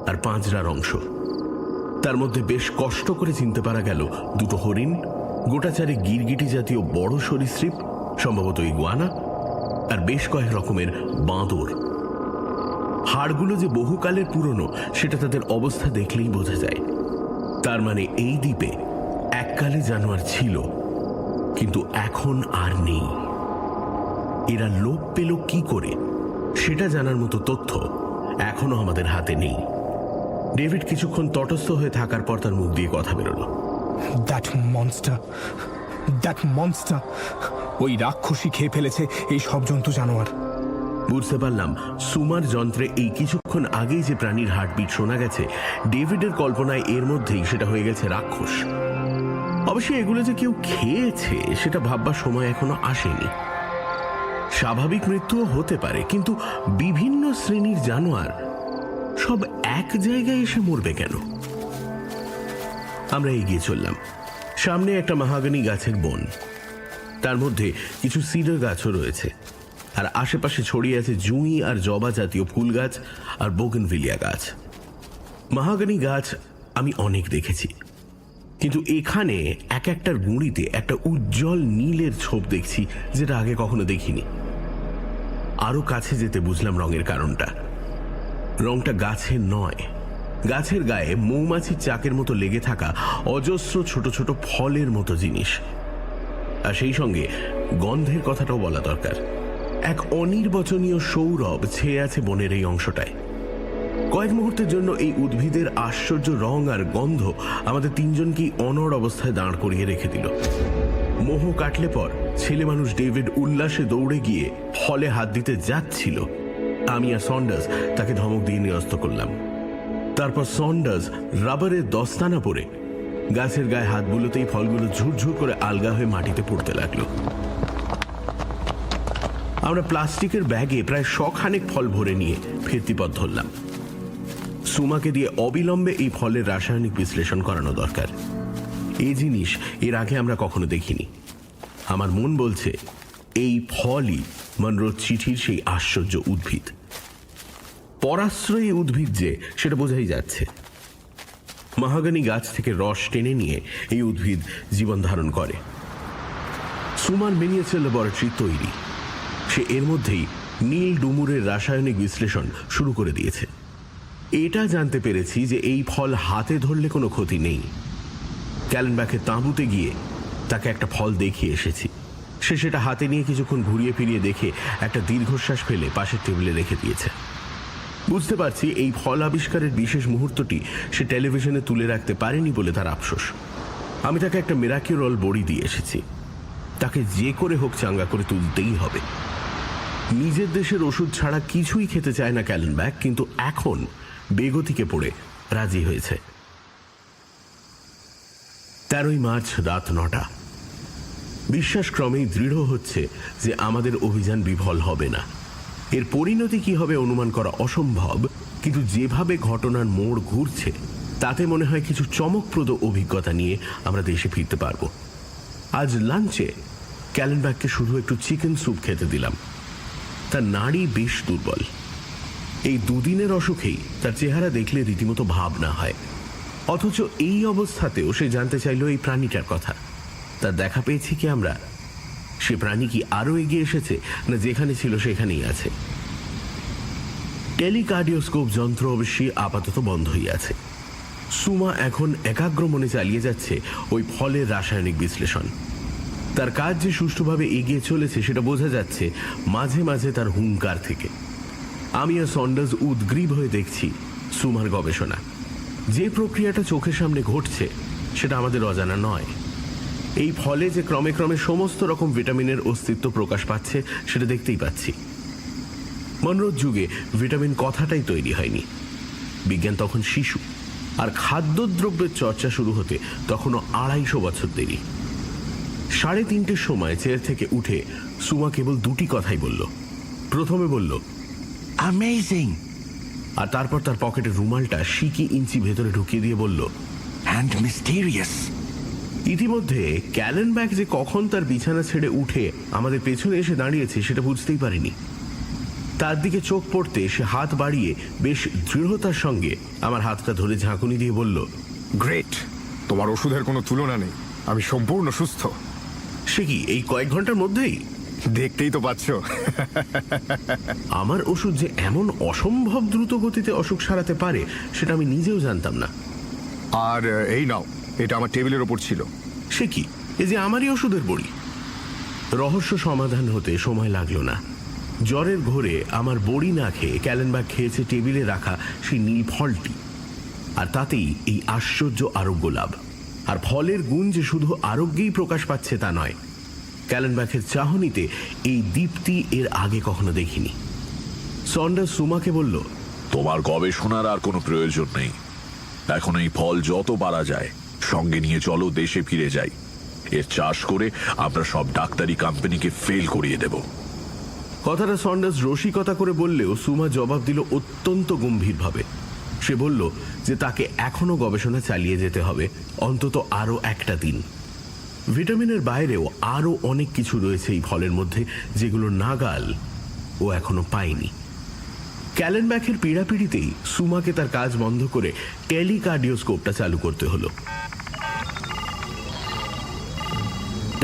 আর পাঁজরার অংশ। তার মধ্যে বেশ কষ্ট করে চিনতে পারা গেল 2টো হরিণ, গোটাচারে গিরগিটি জাতীয় বড় সরীসৃপ, সম্ভবত ইগুয়ানা, আর বেশ কয়েক রকমের বাঁদর। হাড়গুলো যে বহুকালের পুরনো সেটা তাদের অবস্থা দেখলেই বোঝা যায়। তার মানে এই দ্বীপে এককালে জানোয়ার ছিল, কিন্তু এখন আর নেই। এরা লোপ পেল কি করে সেটা জানার মতো তথ্য এখনো আমাদের হাতে নেই। ডেভিড কিছুক্ষণ তটস্থ হয়ে থাকার পর তার মুখ দিয়ে কথা বেরোলো। দ্যাট মনস্টার, ওই রাক্ষসী খেয়ে ফেলেছে এই সব জন্তু জানোয়ার। বুঝতে পারলাম সুমার যন্ত্রে এই কিছুক্ষণ আগেই যে প্রাণীর হার্টবিট শোনা গেছে, ডেভিডের কল্পনায় এর মধ্যেই সেটা হয়ে গেছে রাক্ষস। অবশ্যই এগুলো যে কেউ খেয়েছে সেটা ভাববার সময় এখনো আসেনি। স্বাভাবিক মৃত্যুও হতে পারে, কিন্তু বিভিন্ন শ্রেণীর জানোয়ার সব এক জায়গায় এসে মরবে কেন? আমরা এগিয়ে চললাম। সামনে একটা মাহাগনি গাছের বন, তার মধ্যে কিছু সিডার গাছও রয়েছে, আর আশেপাশে ছড়িয়ে আছে জুঁই আর জবা জাতীয় ফুল গাছ আর বোগেনভিলিয়া গাছ। মাহাগনি গাছ আমি অনেক দেখেছি, কিন্তু এখানে এক একটার গুঁড়িতে একটা উজ্জ্বল নীলের ছোপ দেখছি, যেটা আগে কখনো দেখিনি। আরো কাছে যেতে বুঝলাম রঙের কারণটা। রংটা গাছের নয়, গাছের গায়ে মৌমাছির চাকের মতো লেগে থাকা অজস্র ছোট ছোট ফলের মতো জিনিস। আর সেই সঙ্গে গন্ধের কথাটাও বলা দরকার। এক অনির্বচনীয় সৌরভ ছেয়ে আছে বনের এই অংশটায়। কয়েক মুহূর্তের জন্য এই উদ্ভিদের আশ্চর্য রং আর গন্ধ আমাদের তিনজনকেই অনড় অবস্থায় দাঁড় করিয়ে রেখে দিল। মোহ কাটলে পর ছেলে মানুষ ডেভিড উল্লাসে দৌড়ে গিয়ে ফলে হাত দিতে যাচ্ছিল। আমি আর সন্ডার্স তাকে ধমক দিয়ে নিরস্ত করলাম। তারপর সন্ডার্স রাবারের দস্তানা পরে গাছের গায়ে হাত বুলোতেই ফলগুলো ঝুরঝুর করে আলগা হয়ে মাটিতে পড়তে লাগলো। আমরা প্লাস্টিকের ব্যাগে প্রায় 100 খানেক ফল ভরে নিয়ে ফিরতি পথ ধরলাম। সুমাকে দিয়ে অবিলম্বে এই ফলের রাসায়নিক বিশ্লেষণ করানো দরকার। এই জিনিস এর আগে আমরা কখনো দেখিনি। আমার মন বলছে এই ফলই মনরোর চিঠির সেই আশ্চর্য উদ্ভিদ। পরাশ্রয়ী উদ্ভিদ যে সেটা বোঝাই যাচ্ছে। মাহাগানি গাছ থেকে রস টেনে নিয়ে এই উদ্ভিদ জীবন ধারণ করে। সুমার মিনিয়েচার ল্যাবরেটরি তৈরি। সে এর মধ্যেই নীল ডুমুরের রাসায়নিক বিশ্লেষণ শুরু করে দিয়েছে। এটা জানতে পেরেছি যে এই ফল হাতে ধরলে কোনো ক্ষতি নেই। ক্যালেনব্যাকের তাঁবুতে গিয়ে তাকে একটা ফল দেখিয়ে এসেছি। সে সেটা হাতে নিয়ে কিছুক্ষণ ঘুরিয়ে ফিরিয়ে দেখে একটা দীর্ঘশ্বাস ফেলে পাশের টেবিলে রেখে দিয়েছে। বুঝতে পারছি এই ফল আবিষ্কারের বিশেষ মুহূর্তটি সে টেলিভিশনে তুলে রাখতে পারেনি বলে তার আফসোস। আমি তাকে একটা মিরাকিউরল বড়ি দিয়ে এসেছি। তাকে যে করে হোক চাঙ্গা করে তুলতেই হবে। নিজের দেশের ওষুধ ছাড়া কিছুই খেতে চায় না ক্যালেনব্যাক, কিন্তু এখন বেগতিকে পড়ে রাজি হয়েছে। 13 মার্চ রাত 9টা। বিশ্বাস ক্রমেই দৃঢ় হচ্ছে যে আমাদের অভিযান বিফল হবে না। এর পরিণতি কি হবে অনুমান করা অসম্ভব, কিন্তু যেভাবে ঘটনার মোড় ঘুরছে তাতে মনে হয় কিছু চমকপ্রদ অভিজ্ঞতা নিয়ে আমরা দেশে ফিরতে পারব। আজ লাঞ্চে ক্যালেনব্যাককে শুধু একটু চিকেন স্যুপ খেতে দিলাম। তার নাড়ি বেশ দুর্বল। এই দুদিনের অসুখেই তার চেহারা দেখলে রীতিমতো ভাবনা হয়। অথচ এই অবস্থাতেও সে জানতে চাইল এই প্রাণীটার কথা। তার দেখা পেয়েছি কি আমরা? সে প্রাণী কি আরো এগিয়ে এসেছে, না যেখানে ছিল সেখানেই আছে? টেলিকার্ডিওস্কোপ যন্ত্র অবশ্যই আপাতত বন্ধই আছে। সুমা এখন একাগ্র মনে চালিয়ে যাচ্ছে ওই ফলের রাসায়নিক বিশ্লেষণ। তার কাজ যে সুষ্ঠুভাবে এগিয়ে চলেছে সেটা বোঝা যাচ্ছে মাঝে মাঝে তার হুঙ্কার থেকে। আমি আর সন্ডার্স উদ্গ্রীব হয়ে দেখছি সুমার গবেষণা। যে প্রক্রিয়াটা চোখের সামনে ঘটছে সেটা আমাদের অজানা নয়। এই ফলে যে ক্রমে ক্রমে সমস্ত রকম ভিটামিনের অস্তিত্ব প্রকাশ পাচ্ছে সেটা দেখতেই পাচ্ছি। মনরোর যুগে ভিটামিন কথাটাই তৈরি হয়নি। বিজ্ঞান তখন শিশু, আর খাদ্যদ্রব্যের চর্চা শুরু হতে তখনও 250 বছর দেরি। 3:30 সময় চেয়ার থেকে উঠে সুমা কেবল 2টি কথাই বলল। প্রথমে বলল অ্যামেজিং, আর তারপর তার পকেটের রুমালটা সিকি ইঞ্চি ভেতরে ঢুকিয়ে দিয়ে বলল অ্যান্ড মিস্টেরিয়াস। ইতিমধ্যে ক্যালেনব্যাক যে কখন তার বিছানা ছেড়ে উঠে আমাদের পেছনে এসে দাঁড়িয়েছে সেটা বুঝতেই পারিনি। তার দিকে চোখ পড়তে সে হাত বাড়িয়ে বেশ দৃঢ়তার সঙ্গে আমার হাতটা ধরে ঝাঁকুনি দিয়ে বলল, গ্রেট, তোমার ওষুধের কোনো তুলনা নেই। আমি সম্পূর্ণ সুস্থ। সে কি এই কয়েক ঘন্টার মধ্যেই? দেখতেই তো পাচ্ছ। আমার ওষুধ যে এমন অসম্ভব দ্রুত গতিতে অসুখ সারাতে পারে সেটা আমি নিজেও জানতাম না। আর এই নাও, এটা আমার টেবিলের ওপর ছিল। সে কি, এই যে আমারই ওষুধের বড়ি? রহস্য সমাধান হতে সময় লাগলো না। জ্বরের ঘোরে আমার বড়ি না খেয়ে ক্যালেনব্যাক খেয়েছে টেবিলে রাখা সেই নীল ফলটি, আর তাতেই এই আশ্চর্য আরোগ্য লাভ। আর ফলের গুণ যে শুধু আরোগ্যেই প্রকাশ পাচ্ছে তা নয়, ক্যালেনব্যাকের চাহনিতে এই দীপ্তি এর আগে কখনো দেখিনি। সন্ডার্স সুমাকে বলল, তোমার গবেষণার আর কোনো প্রয়োজন নেই। এখন এই ফল যত পারা যায় সঙ্গে নিয়ে চলো, দেশে ফিরে যাই। এর চাষ করে আমরা সব ডাক্তারি কোম্পানিকে ফেল করিয়ে দেব। কথাটা সন্ডার্স রসিকতা করে বললেও সুমা জবাব দিল অত্যন্ত গম্ভীরভাবে। সে বলল যে তাকে এখনো গবেষণা চালিয়ে যেতে হবে, অন্তত আরো একটা দিন। ভিটামিনের বাইরেও আরো অনেক কিছু রয়েছে এই ফলের মধ্যে, যেগুলো নাগাল ও এখনো পায়নি। ক্যালেনব্যাকের পীড়াপিড়িতেই সুমাকে তার কাজ বন্ধ করে টেলিকার্ডিওস্কোপটা চালু করতে হলো।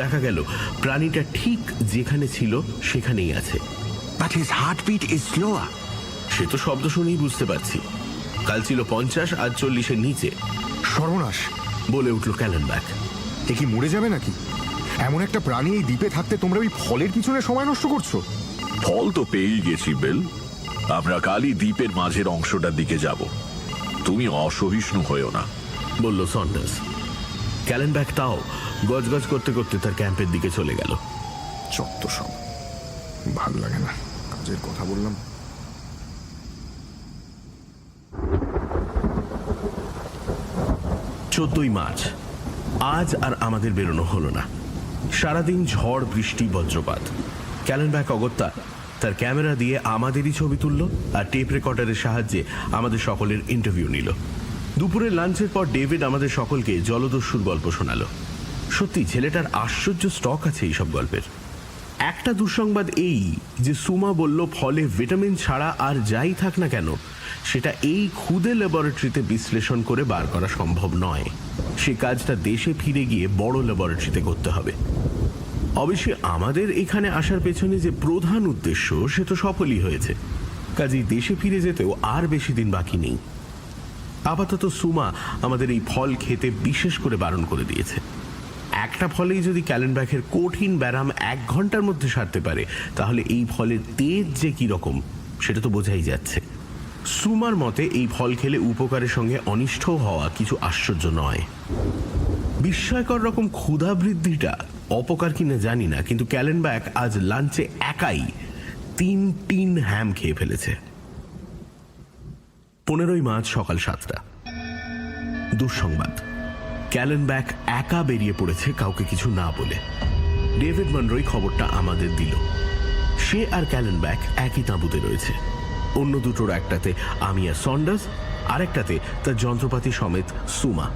দেখা গেল প্রাণীটা ঠিক যেখানে ছিল সেখানেই আছে। But his heartbeat is slower. সে তো শব্দ শুনেই বুঝতে পারছি। কাল ছিল 50, আজ 40-এর নিচে। সর্বনাশ, বলে উঠল ক্যালেনব্যাক। এ কি মরে যাবে নাকি? এমন একটা প্রাণী এই দ্বীপে থাকতে তোমরা ওই ফলের পিছনে সময় নষ্ট করছো? ফল তো পেয়েই গেছি বেল। আমরা কালই দ্বীপের মাঝের অংশটার দিকে যাব। তুমি অসহিষ্ণু হয়েও না, বলল সন্ডার্স। ক্যালেনব্যাক তাও গজগজ করতে করতে তার ক্যাম্পের দিকে চলে গেল। চত্ব সব ভাল লাগে না, কাজের কথা বললাম। 14ই মার্চ। আজ আর আমাদের বেরোনো হলো না। সারাদিন ঝড়, বৃষ্টি, বজ্রপাত। ক্যালেনব্যাক অগত্যা তার ক্যামেরা দিয়ে আমাদেরই ছবি তুলল আর টেপ রেকর্ডারের সাহায্যে আমাদের সকলের ইন্টারভিউ নিল। দুপুরের লাঞ্চের পর ডেভিড আমাদের সকলকে জলদস্যুর গল্প শোনালো। সত্যি ছেলেটার আশ্চর্য স্টক আছে এইসব গল্পের। একটা দুঃসংবাদ এই যে সুমা বলল ফলে ভিটামিন ছাড়া আর যাই থাক না কেন সেটা এই ক্ষুদে ল্যাবরেটরিতে বিশ্লেষণ করে বার করা সম্ভব নয়। সে কাজটা দেশে ফিরে গিয়ে বড় ল্যাবরেটরিতে করতে হবে। অবশ্যই আমাদের এখানে আসার পেছনে যে প্রধান উদ্দেশ্য সে তো সফলই হয়েছে, কাজেই দেশে ফিরে যেতেও আর বেশি দিন বাকি নেই। আপাতত সুমা আমাদের এই ফল খেতে বিশেষ করে বারণ করে দিয়েছে। একটা ফলেই যদি ক্যালেনব্যাকের কঠিন ব্যারাম 1 ঘন্টার মধ্যে সারতে পারে তাহলে এই ফলের তেজ যে কি রকম সেটা তো বোঝাই যাচ্ছে। সুমার মতে এই ফল খেলে উপকারের সঙ্গে অনিষ্ট হওয়া কিছু আশ্চর্য নয়। বিস্ময়কর রকম ক্ষুধা বৃদ্ধিটা অপকার কিনা জানি না, কিন্তু ক্যালেনব্যাক আজ লাঞ্চে একাই 3 টিন হ্যাম খেয়ে ফেলেছে। 15ই মার্চ সকাল 7টা। দুঃসংবাদ, ক্যালেনব্যাক একা বেরিয়ে পড়েছে কাউকে কিছু না বলে। ডেভিড মনরোই খবরটা আমাদের দিল। সে আর ক্যালেনব্যাক একই তাঁবুতে রয়েছে। অন্য দুটোর একটাতে আমি আর সন্ডার্স, আরেকটাতে তার যন্ত্রপাতি সমেত সুমা।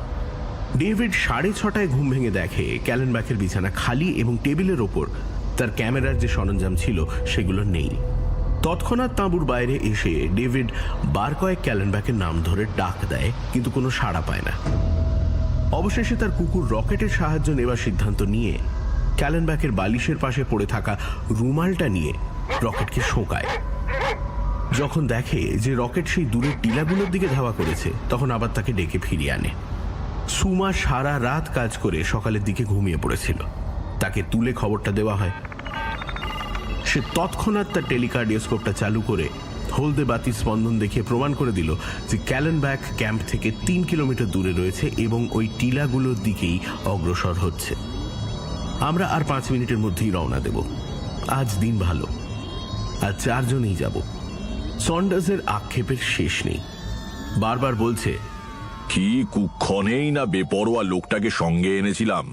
ডেভিড 6:30টায় ঘুম ভেঙে দেখে ক্যালেনব্যাকের বিছানা খালি এবং টেবিলের ওপর তার ক্যামেরার যে সরঞ্জাম ছিল সেগুলো নেই। তৎক্ষণাৎ তাঁবুর বাইরে এসে ডেভিড বার কয়েক ক্যালেনব্যাকের নাম ধরে ডাক দেয়, কিন্তু কোনো সাড়া পায় না। অবশেষে তার কুকুর রকেটের সাহায্য নেবার সিদ্ধান্ত নিয়ে ক্যালেনব্যাকের বালিশের পাশে পড়ে থাকা রুমালটা নিয়ে রকেটকে শোকায়। যখন দেখে যে রকেট সেই দূরের টিলাগুলোর দিকে ধাওয়া করেছে তখন আবার তাকে ডেকে ফিরিয়ে আনে। সুমা সারা রাত কাজ করে সকালের দিকে ঘুমিয়ে পড়েছিল। তাকে তুলে খবরটা দেওয়া হয়। সে তৎক্ষণাৎ তার টেলিকার্ডিওস্কোপটা চালু করে হলদে বাতির স্পন্দন দেখিয়ে প্রমাণ করে দিল যে ক্যালেনব্যাক ক্যাম্প থেকে 3 কিলোমিটার দূরে রয়েছে এবং ওই টিলাগুলোর দিকেই অগ্রসর হচ্ছে। আমরা আর 5 মিনিটের মধ্যেই রওনা দেব। আজ দিন ভালো, আজ 4 জনেই যাব। সন্ডার্সের আক্ষেপের শেষ নেই। বারবার বলছে, কি কুক্ষণেই না বেপরোয়া লোকটাকে সঙ্গে এনেছিলাম।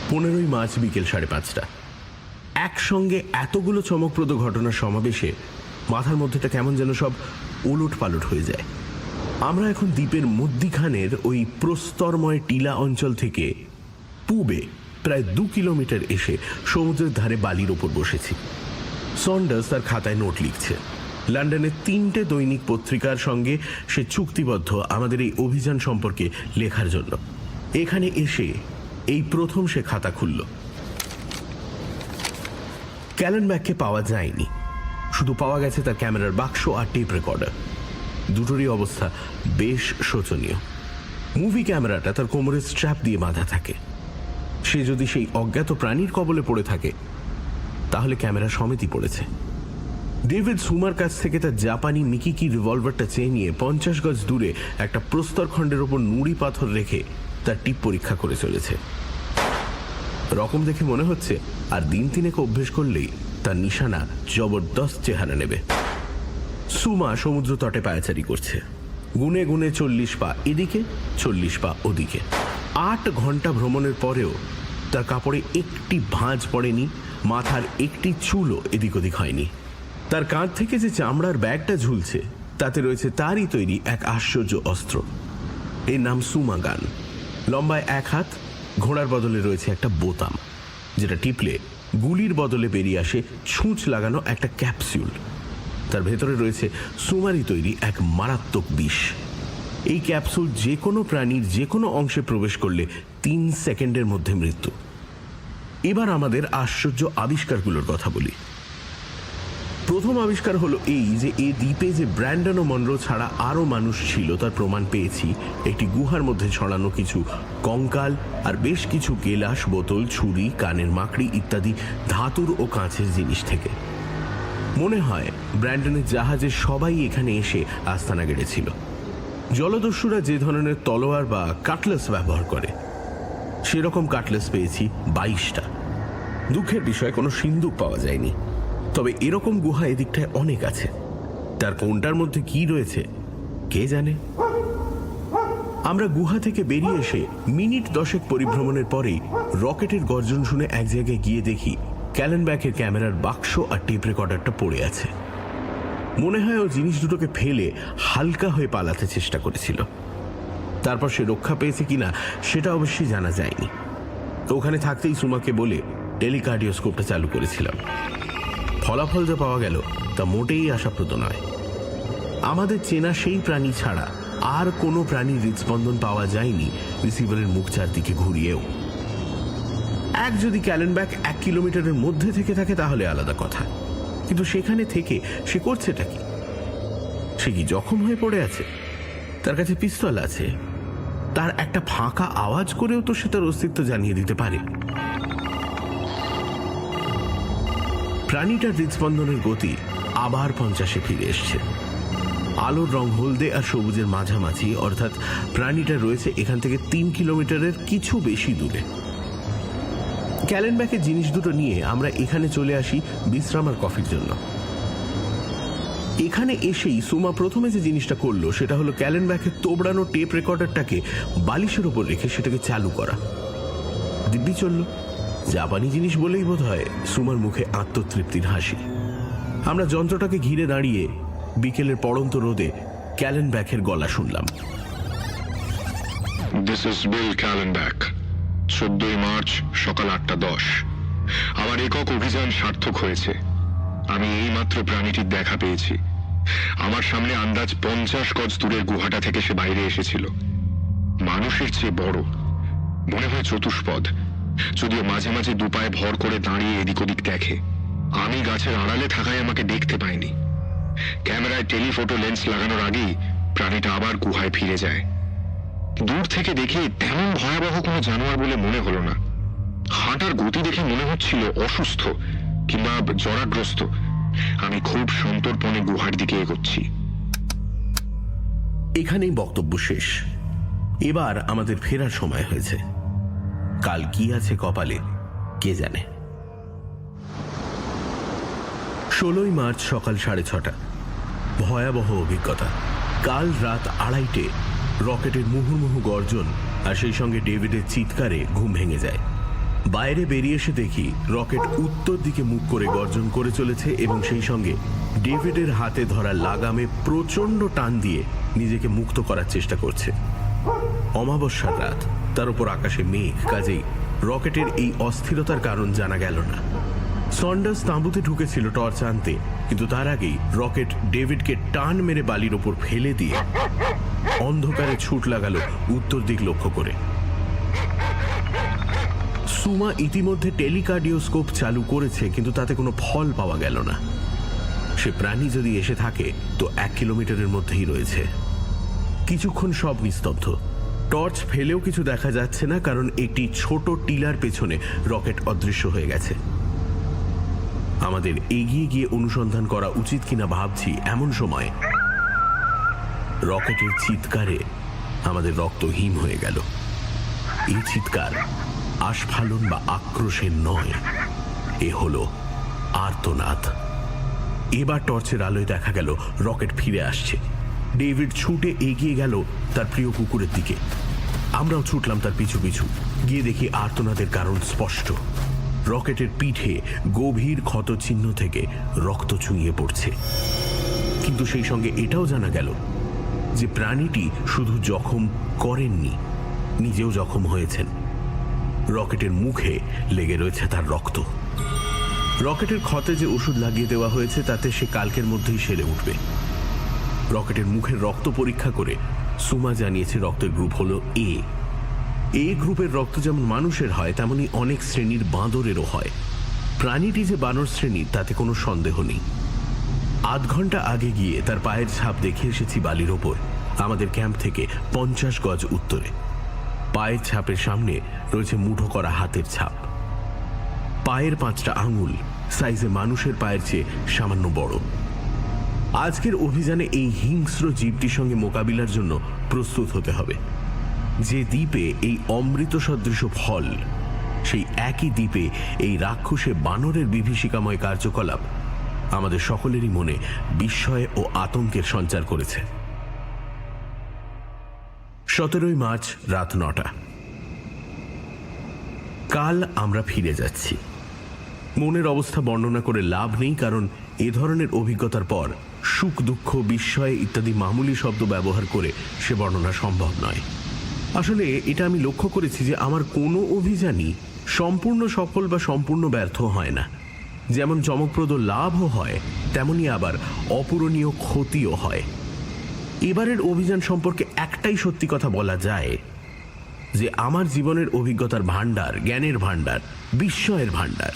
15ই মার্চ বিকেল 5:30টা। একসঙ্গে এতগুলো চমকপ্রদ ঘটনার সমাবেশে মাথার মধ্যেটা কেমন যেন সব উলট পালট হয়ে যায়। আমরা এখন দ্বীপের মধ্যিখানের ওই প্রস্তরময় টিলা অঞ্চল থেকে পূবে প্রায় 2 কিলোমিটার এসে সমুদ্রের ধারে বালির ওপর বসেছি। সন্ডার্স তার খাতায় নোট লিখছে। লন্ডনের 3টে দৈনিক পত্রিকার সঙ্গে সে চুক্তিবদ্ধ আমাদের এই অভিযান সম্পর্কে লেখার জন্য। এখানে এসে এই প্রথম সে খাতা খুলল। ক্যালেনব্যাককে পাওয়া যায়নি, শুধু পাওয়া গেছে তার ক্যামেরার বাক্স আর টেপ রেকর্ডার। দুটোরই অবস্থা বেশ শোচনীয়। মুভি ক্যামেরাটা তার কোমরের স্ট্র্যাপ দিয়ে বাঁধা থাকে। সে যদি সেই অজ্ঞাত প্রাণীর কবলে পড়ে থাকে তাহলে ক্যামেরা সমেতই পড়েছে। ডেভিড সুমার কাছ থেকে তার জাপানি মিকিকি রিভলভারটা চেয়ে নিয়ে 50 গজ দূরে একটা প্রস্তরখণ্ডের ওপর নুড়ি পাথর রেখে তার টিপ পরীক্ষা করে চলেছে। রকম দেখে মনে হচ্ছে আর দিন 3 অভ্যেস করলেই তার নিশানা জবরদস্ত চেহারা নেবে। সুমা সমুদ্র তটে পায়াচারি করছে। গুনে গুনে 40 পা এদিকে, 40 পা ওদিকে। 8 ঘন্টা ভ্রমণের পরেও তার কাপড়ে একটি ভাঁজ পড়েনি, মাথার একটি চুলও এদিক ওদিক হয়নি। তার কাঁধ থেকে যে চামড়ার ব্যাগটা ঝুলছে তাতে রয়েছে তারই তৈরি এক আশ্চর্য অস্ত্র। এর নাম সুমা গান। লম্বায় 1 হাত, ঘোড়ার বদলে রয়েছে একটা বোতাম, যেটা টিপলে গুলির বদলে বেরিয়ে আসে ছুঁচ লাগানো একটা ক্যাপসুল। তার ভেতরে রয়েছে সুমারি তৈরি এক মারাত্মক বিষ। এই ক্যাপসুল যে কোনো প্রাণীর যে কোনো অংশে প্রবেশ করলে 3 সেকেন্ডের মধ্যে মৃত্যু। এবার আমাদের আশ্চর্য আবিষ্কারগুলোর কথা বলি। প্রথম আবিষ্কার হলো এই যে এই দ্বীপে যে ব্র্যান্ডন ও মনরো ছাড়া আরও মানুষ ছিল তার প্রমাণ পেয়েছি একটি গুহার মধ্যে ছড়ানো কিছু কঙ্কাল আর বেশ কিছু গেলাস, বোতল, ছুরি, কানের মাকড়ি ইত্যাদি ধাতুর ও কাঁচের জিনিস থেকে। মনে হয় ব্র্যান্ডনের জাহাজের সবাই এখানে এসে আস্তানা গেড়েছিল। জলদস্যুরা যে ধরনের তলোয়ার বা কাটলেস ব্যবহার করে সেরকম কাটলেস পেয়েছি 22টা। দুঃখের বিষয় কোনো সিন্দুক পাওয়া যায়নি, তবে এরকম গুহা এদিকটায় অনেক আছে। তার কোনটার মধ্যে কি রয়েছে কে জানে। আমরা গুহা থেকে বেরিয়ে এসে মিনিট 10 পরিভ্রমণের পরেই রকেটের গর্জন শুনে এক জায়গায় গিয়ে দেখি ক্যালেনব্যাকের ক্যামেরার বাক্স আর টেপ রেকর্ডারটা পড়ে আছে। মনে হয় ও জিনিস দুটোকে ফেলে হালকা হয়ে পালাতে চেষ্টা করেছিল। তারপর সে রক্ষা পেয়েছে কিনা সেটা অবশ্যই জানা যায়নি। তো ওখানে থাকতেই সুমাকে বলে টেলিকার্ডিওস্কোপটা চালু করেছিলাম। ফলাফল যা পাওয়া গেল তা মোটেই আশাপ্রদ নয়। আমাদের চেনা সেই প্রাণী ছাড়া আর কোনো প্রাণীর হৃদস্পন্দন পাওয়া যায়নি রিসিভারের মুখ চারদিকে ঘুরিয়েও। যদি ক্যালেনব্যাক 1 কিলোমিটারের মধ্যে থেকে থাকে তাহলে আলাদা কথা, কিন্তু সেখানে থেকে সে করছেটা কি? সে কি জখম হয়ে পড়ে আছে? তার কাছে পিস্তল আছে, তার একটা ফাঁকা আওয়াজ করেও তো সে তার অস্তিত্ব জানিয়ে দিতে পারে। প্রাণীটার হৃদস্পন্দনের গতি আবার 50-এ ফিরে এসছে। আলোর রং হলদে আর সবুজের মাঝামাঝি, অর্থাৎ প্রাণীটা রয়েছে এখান থেকে 3 কিলোমিটারের কিছু বেশি দূরে। ক্যালেনব্যাকের জিনিস দুটো নিয়ে আমরা এখানে চলে আসি বিশ্রাম আর কফির জন্য। এখানে এসেই সুমা প্রথমে যে জিনিসটা করলো সেটা হলো ক্যালেনব্যাকের তোবড়ানো টেপ রেকর্ডারটাকে বালিশের ওপর রেখে সেটাকে চালু করা। দিব্যি চলল। জাপানি জিনিস বলেই বোধ হয় সুমার মুখে আত্মতৃপ্তির হাসি। আমরা যন্ত্রটাকে ঘিরে দাঁড়িয়ে বিকেলের পড়ন্ত রোদে ক্যালেনব্যাকের গলা শুনলাম। This is Bill Kallenbach. 14 March সকাল 8:10। আমার একক অভিযান সার্থক হয়েছে। আমি এইমাত্র প্রাণীটির দেখা পেয়েছি। আমার সামনে আন্দাজ 50 গজ দূরের গুহাটা থেকে সে বাইরে এসেছিল। মানুষের চেয়ে বড়, মনে হয় চতুষ্পদ, যদিও মাঝে মাঝে দুপায়ে ভর করে দাঁড়িয়ে এদিক ওদিক দেখে। আমি গাছের আড়ালে থাকায় আমাকে দেখতে পাইনি। ক্যামেরায় টেলিফোটো লেন্স লাগানোর আগেই প্রাণীটা আবার গুহায় ফিরে যায়। দূর থেকে দেখে তেমন ভয়াবহ কোনো জানোয়ার বলে মনে হলো না। হাঁটার গতি দেখে মনে হচ্ছিল অসুস্থ কিংবা জরাগ্রস্ত। আমি খুব সন্তর্পণে গুহার দিকে এগোচ্ছি। এখানেই বক্তব্য শেষ। এবার আমাদের ফেরার সময় হয়েছে। কাল কি আছে কপালে কে জানে। 16 মার্চ সকাল 6:30। ভয়াবহ অভিজ্ঞতা। কাল রাত 2:30টে রকেটের মুহুর্মুহু গর্জন আর সেই সঙ্গে ডেভিডের চিৎকারে ঘুম ভেঙে যায়। বাইরে বেরিয়ে এসে দেখি রকেট উত্তর দিকে মুখ করে গর্জন করে চলেছে এবং সেই সঙ্গে ডেভিডের হাতে ধরা লাগামে প্রচন্ড টান দিয়ে নিজেকে মুক্ত করার চেষ্টা করছে। অমাবস্যার রাত, তার উপর আকাশে মেঘ, কাজেই রকেটের এই অস্থিরতার কারণ জানা গেল না। সন্ডার্স তাঁবুতে ঢুকেছিল টর্চ আনতে, কিন্তু তার আগেই রকেট ডেভিডকে টান মেরে বালির ওপর ফেলে দিয়ে অন্ধকারে ছুট লাগালো উত্তর দিক লক্ষ্য করে। সুমা ইতিমধ্যে টেলিকার্ডিওস্কোপ চালু করেছে, কিন্তু তাতে কোনো ফল পাওয়া গেল না। সে প্রাণী যদি এসে থাকে তো 1 কিলোমিটারের মধ্যেই রয়েছে। কিছুক্ষণ সব নিস্তব্ধ। টর্চ ফেলেও কিছু দেখা যাচ্ছে না, কারণ একটি ছোট টিলার পেছনে রকেট অদৃশ্য হয়ে গেছে। আমাদের এগিয়ে গিয়ে অনুসন্ধান করা উচিত কিনা ভাবছি, এমন সময় রকেটের চিৎকারে আমাদের রক্ত হিম হয়ে গেল। এই চিৎকার আস্ফালন বা আক্রোশের নয়, এ হলো আর্তনাদ। এবার টর্চের আলোয় দেখা গেল রকেট ফিরে আসছে। ডেভিড ছুটে এগিয়ে গেল তার প্রিয় কুকুরের দিকে। আমরাও ছুটলাম তার পিছু পিছু। গিয়ে দেখি আর্তনাদের কারণ স্পষ্ট। রকেটের পিঠে গভীর ক্ষত চিহ্ন থেকে রক্ত চুইয়ে পড়ছে। কিন্তু সেই সঙ্গে এটাও জানা গেল যে প্রাণীটি শুধু জখম করেননি, নিজেও জখম হয়েছেন। রকেটের মুখে লেগে রয়েছে তার রক্ত। রকেটের ক্ষতে যে ওষুধ লাগিয়ে দেওয়া হয়েছে তাতে সে কালকের মধ্যেই সেরে উঠবে। রকেটের মুখের রক্ত পরীক্ষা করে সুমা জানিয়েছে রক্তের গ্রুপ হলো এ। এ গ্রুপের রক্ত যেমন মানুষের হয় তেমনি অনেক শ্রেণীর বাঁদরেরও হয়। প্রাণীটি যে বানর শ্রেণীর তাতে কোনো সন্দেহ নেই। আধ ঘন্টা আগে গিয়ে তার পায়ের ছাপ দেখে এসেছি বালির ওপর, আমাদের ক্যাম্প থেকে 50 গজ উত্তরে। পায়ের ছাপের সামনে রয়েছে মুঠো করা হাতের ছাপ। পায়ের 5টা আঙুল সাইজে মানুষের পায়ের চেয়ে সামান্য বড়। আজকের অভিযানে এই হিংস্র জীবটির সঙ্গে মোকাবিলার জন্য প্রস্তুত হতে হবে। যে দ্বীপে এই অমৃত সদৃশ ফল, সেই একই দ্বীপে এই রাক্ষসে বানরের বিভীষিকাময় কার্যকলাপ আমাদের সকলেরই মনে বিস্ময় ও আতঙ্কের সঞ্চার করেছে। 17 মার্চ রাত 9টা। কাল আমরা ফিরে যাচ্ছি। মনের অবস্থা বর্ণনা করে লাভ নেই, কারণ এ ধরনের অভিজ্ঞতার পর সুখ, দুঃখ, বিস্ময় ইত্যাদি মামুলি শব্দ ব্যবহার করে সে বর্ণনা সম্ভব নয়। আসলে এটা আমি লক্ষ্য করেছি যে আমার কোনো অভিযানই সম্পূর্ণ সফল বা সম্পূর্ণ ব্যর্থ হয় না। যেমন চমকপ্রদ লাভও হয়, তেমনি আবার অপূরণীয় ক্ষতিও হয়। এবারের অভিযান সম্পর্কে একটাই সত্যি কথা বলা যায় যে আমার জীবনের অভিজ্ঞতার ভাণ্ডার, জ্ঞানের ভাণ্ডার, বিস্ময়ের ভাণ্ডার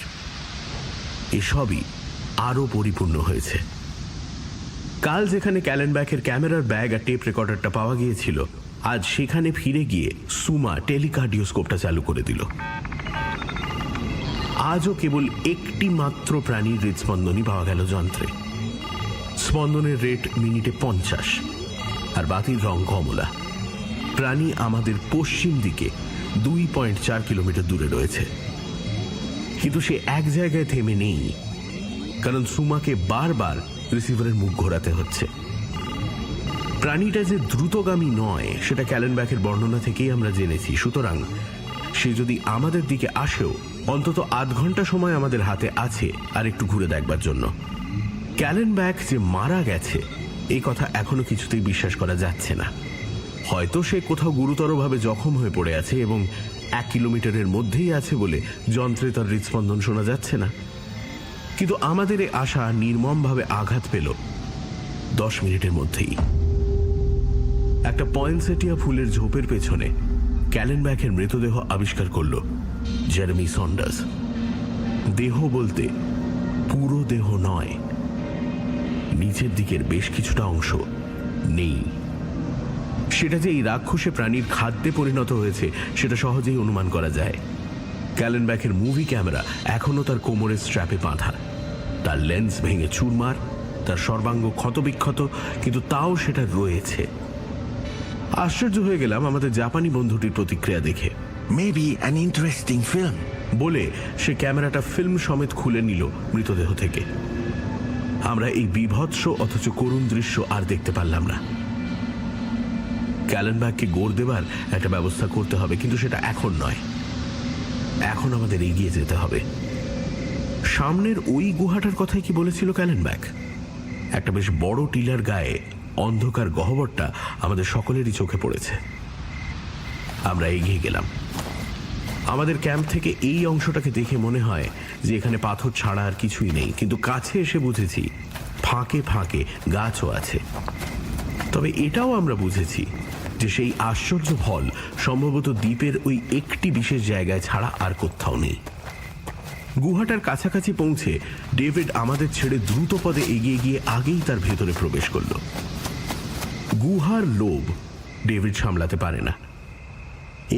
এসবই আরও পরিপূর্ণ হয়েছে। কাল যেখানে ক্যালেনব্যাকের ক্যামেরার ব্যাগ আর টেপ রেকর্ডারটা পাওয়া গিয়েছিল, আজ সেখানে ফিরে গিয়ে সুমা টেলিকার্ডিওস্কোপটা চালু করে দিল। আজও কেবল একটি মাত্র প্রাণীর হৃদস্পন্দনই পাওয়া গেল যন্ত্রে। স্পন্দনের রেট মিনিটে 50 আর বাতির রং কমলা। প্রাণী আমাদের পশ্চিম দিকে 2.4 কিলোমিটার দূরে রয়েছে, কিন্তু সে এক জায়গায় থেমে নেই, কারণ সুমাকে বারবার রিসিভারের মুখ ঘোরাতে হচ্ছে। প্রাণীটা যে দ্রুতগামী নয় সেটা ক্যালেনব্যাকের বর্ণনা থেকেই আমরা জেনেছি। সুতরাং সে যদি আমাদের দিকে আসেও অন্তত আধ ঘন্টা সময় আমাদের হাতে আছে আর একটু ঘুরে দেখবার জন্য। ক্যালেনব্যাক যে মারা গেছে এই কথা এখনো কিছুতেই বিশ্বাস করা যাচ্ছে না। হয়তো সে কোথাও গুরুতরভাবে জখম হয়ে পড়ে আছে এবং 1 কিলোমিটারের মধ্যেই আছে বলে যন্ত্রে তার হৃদস্পন্দন শোনা যাচ্ছে না। কিন্তু আমাদের এই আশা নির্মমভাবে আঘাত পেল 10 মিনিটের মধ্যেই। একটা পয়েন্টসেটিয়া ফুলের ঝোপের পেছনে ক্যালেনব্যাকের মৃতদেহ আবিষ্কার করল জেরেমি সন্ডার্স। দেহ বলতে পুরো দেহ নয়, নিচের দিকের বেশ কিছুটা অংশ নেই। সেটা যে এই রাক্ষসে প্রাণীর খাদ্যে পরিণত হয়েছে সেটা সহজেই অনুমান করা যায়। ক্যালেনব্যাকের মুভি ক্যামেরা এখনো তার কোমরের স্ট্র্যাপে বাঁধা, তার লেন্স ভেঙে চুরমার, তার সর্বাঙ্গ ক্ষতবিক্ষত, কিন্তু তাও সেটা রয়েছে। আশ্চর্য হয়ে গেলাম আমাদের জাপানি বন্ধুটির প্রতিক্রিয়া দেখে। Maybe an interesting film. বলে সে ক্যামেরাটা ফিল্ম সমেত খুলে নিল মৃতদেহ থেকে। আমরা এই বিভৎস অথচ করুণ দৃশ্য আর দেখতে পারলাম না। ক্যালেনব্যাককে গোর দেবার একটা ব্যবস্থা করতে হবে, কিন্তু সেটা এখন নয়। এখন আমাদের এগিয়ে যেতে হবে। সামনের ওই গুহাটার কথাই কি বলেছিল ক্যালেনব্যাক? একটা বেশ বড় টিলার গায়ে অন্ধকার গহ্বরটা আমাদের সকলেরই চোখে পড়েছে। আমরা এগিয়ে গেলাম। আমাদের ক্যাম্প থেকে এই অংশটাকে দেখে মনে হয় যে এখানে পাথর ছাড়া আর কিছুই নেই, কিন্তু কাছে এসে বুঝেছি ফাঁকে ফাঁকে গাছও আছে। তবে এটাও আমরা বুঝেছি যে সেই আশ্চর্য ফল সম্ভবত দ্বীপের ওই একটি বিশেষ জায়গায় ছাড়া আর কোথাও নেই। গুহাটার কাছাকাছি পৌঁছে ডেভিড আমাদের ছেড়ে দ্রুত পদে এগিয়ে গিয়ে আগেই তার ভেতরে প্রবেশ করল। গুহার লোভ ডেভিড সামলাতে পারে না।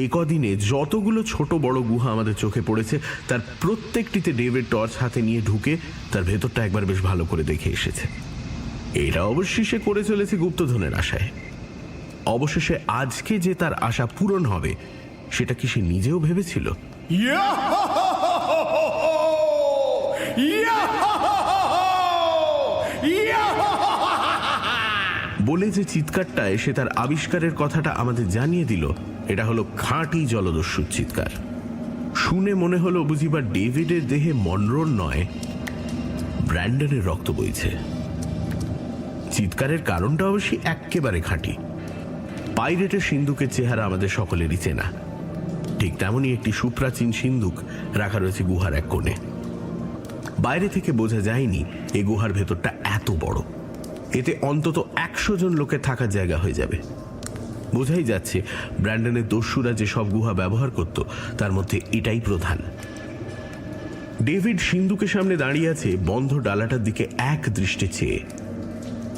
এই কদিনে যতগুলো ছোট বড় গুহা আমাদের চোখে পড়েছে তার প্রত্যেকটিতে ডেভিড টর্চ হাতে নিয়ে ঢুকে তার ভেতরটা একবার বেশ ভালো করে দেখে এসেছে। এটা অবশ্যই সে করে চলেছে গুপ্তধনের আশায়। অবশেষে আজকে যে তার আশা পূরণ হবে সেটা কি সে নিজেও ভেবেছিল? বলে যে চিৎকারটা এসে তার আবিষ্কারের কথাটা আমাদের জানিয়ে দিল, এটা হলো খাঁটি জলদস্যুর চিৎকার। শুনে মনে হলো বুঝিবা ডেভিডের দেহে মনরোর নয়, ব্র্যান্ডনের রক্ত বইছে। চিৎকারের কারণটা অবশ্যই একেবারে খাঁটি। পাইরেটের সিন্দুকের চেহারা আমাদের সকলেরই চেনা। ঠিক তেমনই একটি সুপ্রাচীন সিন্দুক রাখা রয়েছে গুহার এক কোণে। বাইরে থেকে বোঝা যায়নি এই গুহার ভেতরটা এত বড়। এতে অন্তত 100 জন লোকের থাকার জায়গা হয়ে যাবে। বোঝাই যাচ্ছে ব্র্যান্ডনের দস্যুরা যে সব গুহা ব্যবহার করত তার মধ্যে এটাই প্রধান। ডেভিড সিন্দুকের সামনে দাঁড়িয়ে আছে বন্ধ ডালাটার দিকে এক দৃষ্টে চেয়ে।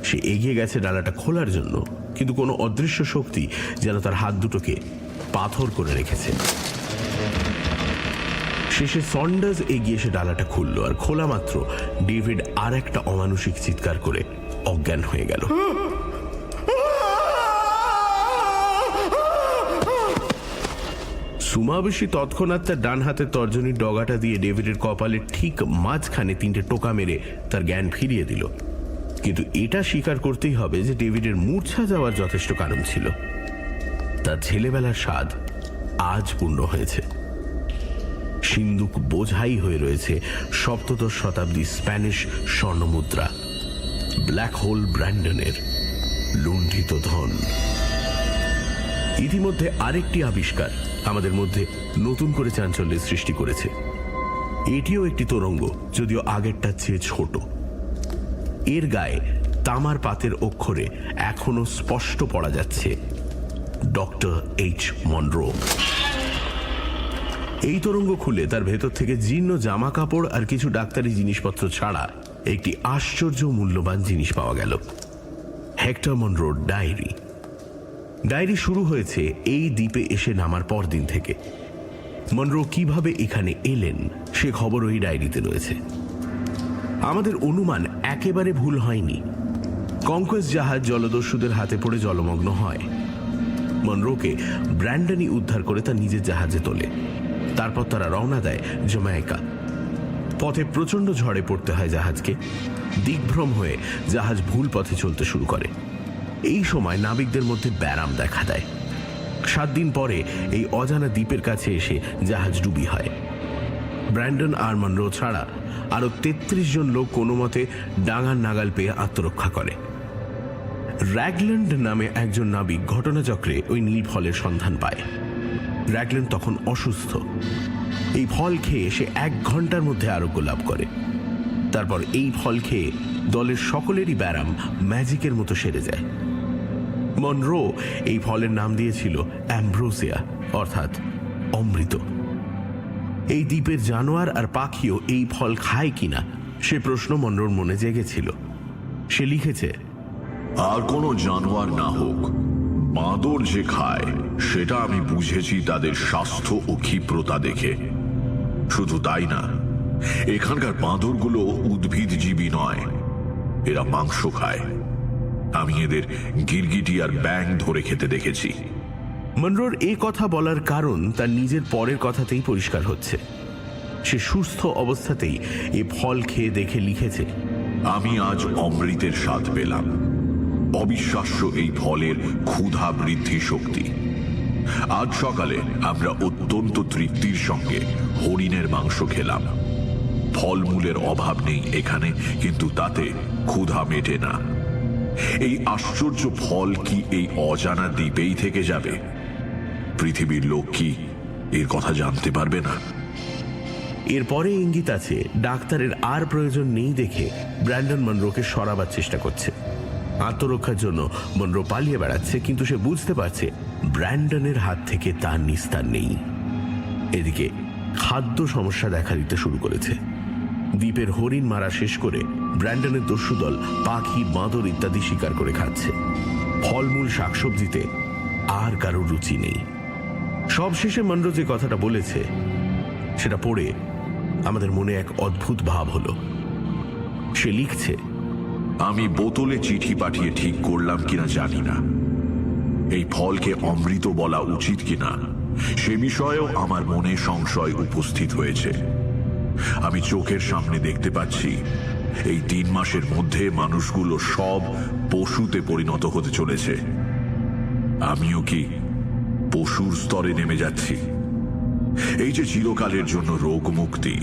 সে এগিয়ে গেছে ডালাটা খোলার জন্য, কিন্তু কোনো অদৃশ্য শক্তি যেন তার হাত দুটোকে পাথর করে রেখেছে। শেষে সন্ডার্স এগিয়ে এসে ডালাটা খুলল, আর খোলা মাত্র ডেভিড আর একটা অমানুষিক চিৎকার করে অজ্ঞান হয়ে গেল। সুমাবেশী তৎক্ষণাৎ তার ডান হাতের তর্জনীর ডগাটা দিয়ে ডেভিডের কপালের ঠিক মাঝখানে 3টে টোকা মেরে তার জ্ঞান ফিরিয়ে দিল। কিন্তু এটা স্বীকার করতেই হবে যে ডেভিডের মূর্ছা যাওয়ার যথেষ্ট কারণ ছিল। তার ছেলেবেলার স্বাদ আজ পূর্ণ হয়েছে। সিন্দুক বোঝাই হয়ে রয়েছে সপ্তদশ শতাব্দীর স্প্যানিশ স্বর্ণমুদ্রা, ব্ল্যাক হোল ব্র্যান্ডনের লুণ্ঠিত ধন। ইতিমধ্যে আরেকটি আবিষ্কার আমাদের মধ্যে নতুন করে চাঞ্চল্যের সৃষ্টি করেছে। এটিও একটি তোরঙ্গ, যদিও আগেরটার চেয়ে ছোট। এর গায়ে তামার পাতের অক্ষরে এখনো স্পষ্ট পড়া যাচ্ছে ডক্টর এইচ মনরো। এই তোরঙ্গ খুলে তার ভেতর থেকে জীর্ণ জামা কাপড় আর কিছু ডাক্তারি জিনিসপত্র ছাড়া একটি আশ্চর্য মূল্যবান জিনিস পাওয়া গেল, হেক্টর মনরোর ডায়েরি। ডায়েরি শুরু হয়েছে এই দ্বীপে এসে নামার পরদিন থেকে। মনরো কিভাবে এখানে এলেন সে খবর ওই ডায়েরিতে রয়েছে। আমাদের অনুমান একেবারে ভুল হয়নি। কনকোয়েস্ট জাহাজ জলদস্যুদের হাতে পড়ে জলমগ্ন হয়। মনরোকে ব্র্যান্ডনই উদ্ধার করে তার নিজের জাহাজে তোলে। তারপর তারা রওনা দেয় জ্যামাইকা। পথে প্রচণ্ড ঝড়ে পড়তে হয় জাহাজকে। দিগ্ভ্রম হয়ে জাহাজ ভুল পথে চলতে শুরু করে। এই সময় নাবিকদের মধ্যে ব্যারাম দেখা দেয়। 7 দিন পরে এই অজানা দ্বীপের কাছে এসে জাহাজ ডুবি হয়। ব্র্যান্ডন আর মনরো ছাড়া আরো 33 জন লোক কোনো মতে ডাঙার নাগাল পেয়ে আত্মরক্ষা করে। র্যাগল্যান্ড নামে একজন নাবিক ঘটনাচক্রে ওই নীল ফলের সন্ধান পায়। র্যাগল্যান্ড তখন অসুস্থ। এই ফল খেয়ে সে 1 ঘন্টার মধ্যে আরোগ্য লাভ করে। তারপর এই ফল খেয়ে দলের সকলেরই ব্যারাম ম্যাজিকের মতো সেরে যায়। মনরো এই ফলের নাম দিয়েছিল অ্যাম্ব্রোসিয়া, অর্থাৎ অমৃত। এই দ্বীপের জানোয়ার আর পাখিও এই ফল খায় কিনা সে প্রশ্ন মনরোর মনে জেগেছিল। সে লিখেছে, আর কোনো জানোয়ার না হোক, বাঁদর যে খায় সেটা আমি বুঝেছি তাদের স্বাস্থ্য ও ক্ষিপ্রতা দেখে। শুধু তাই না, এখানকার বাঁদরগুলো উদ্ভিদজীবী নয়, এরা মাংস খায়। আমি এদের গিরগিটি আর ব্যাং ধরে খেতে দেখেছি। মনরোর এ কথা বলার কারণ তার নিজের পরের কথাতেই পরিষ্কার হচ্ছে। সে সুস্থ অবস্থাতেই এ ফল খেয়ে দেখে লিখেছে, আমি আজ অমৃতের স্বাদ পেলাম। অবিশ্বাস্য এই ফলের ক্ষুধা বৃদ্ধি শক্তি। আজ সকালে আমরা অত্যন্ত তৃপ্তির সঙ্গে হরিণের মাংস খেলাম। ফলমূলের অভাব নেই এখানে, কিন্তু তাতে ক্ষুধা মেটে না। এই আশ্চর্য ফল কি এই অজানা দ্বীপেই থেকে যাবে? পৃথিবীর লোক কি এর কথা জানতে পারবে না? এরপরে ইঙ্গিত আছে ডাক্তারের আর প্রয়োজন নেই দেখে ব্র্যান্ডন মনরোকে সরাবার চেষ্টা করছে। আত্মরক্ষার জন্য মনরো পালিয়ে বেড়াচ্ছে, কিন্তু সে বুঝতে পারছে ব্র্যান্ডনের হাত থেকে তার নিস্তার নেই। এদিকে খাদ্য সমস্যা দেখা দিতে শুরু করেছে। দ্বীপের হরিণ মারা শেষ করে ব্র্যান্ডনের দস্যু দল পাখি, বাঁদর ইত্যাদি শিকার করে খাচ্ছে। ফলমূল, শাকসবজিতে আর কারোর রুচি নেই। সবশেষে মনরো যে কথাটা বলেছে সেটা পড়ে আমাদের মনে এক অদ্ভুত ভাব হলো। সে লিখছে, আমি বোতলে চিঠি পাঠিয়ে ঠিক করলাম কিনা জানি না। এই ফলকে অমৃত বলা উচিত কিনা সে বিষয়েও আমার মনে সংশয় উপস্থিত হয়েছে। আমি চোখের সামনে দেখতে পাচ্ছি এই 3 মাসের মধ্যে মানুষগুলো সব পশুতে পরিণত হতে চলেছে। আমিও কি পশুর স্তরে নেমে যাচ্ছি? এই যে চিরকালের জন্য রোগ মুক্তি,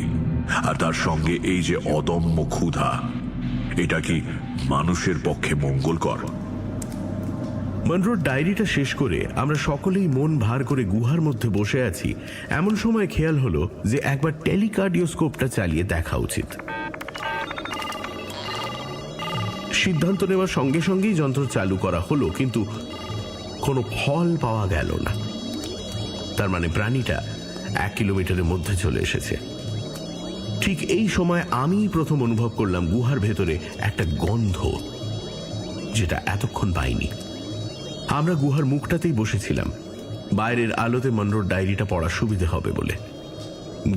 আর তার সঙ্গে এই যে অদম্য ক্ষুধা, এটা কি মানুষের পক্ষে মঙ্গলকর? মনরোর ডায়েরিটা শেষ করে আমরা সকলেই মন ভার করে গুহার মধ্যে বসে আছি। এমন সময় খেয়াল হলো যে একবার টেলিকার্ডিওস্কোপটা চালিয়ে দেখা উচিত। সিদ্ধান্ত নেওয়ার সঙ্গে সঙ্গেই যন্ত্র চালু করা হলো, কিন্তু কোনো ফল পাওয়া গেল না। তার মানে প্রাণীটা 1 কিলোমিটারের মধ্যে চলে এসেছে। ঠিক এই সময় আমি প্রথম অনুভব করলাম গুহার ভেতরে একটা গন্ধ। যেটা এতক্ষণ পাইনি। আমরা গুহার মুখটাতেই বসেছিলাম, বাইরের আলোতে মনরোর ডায়েরিটা পড়া সুবিধে হবে বলে।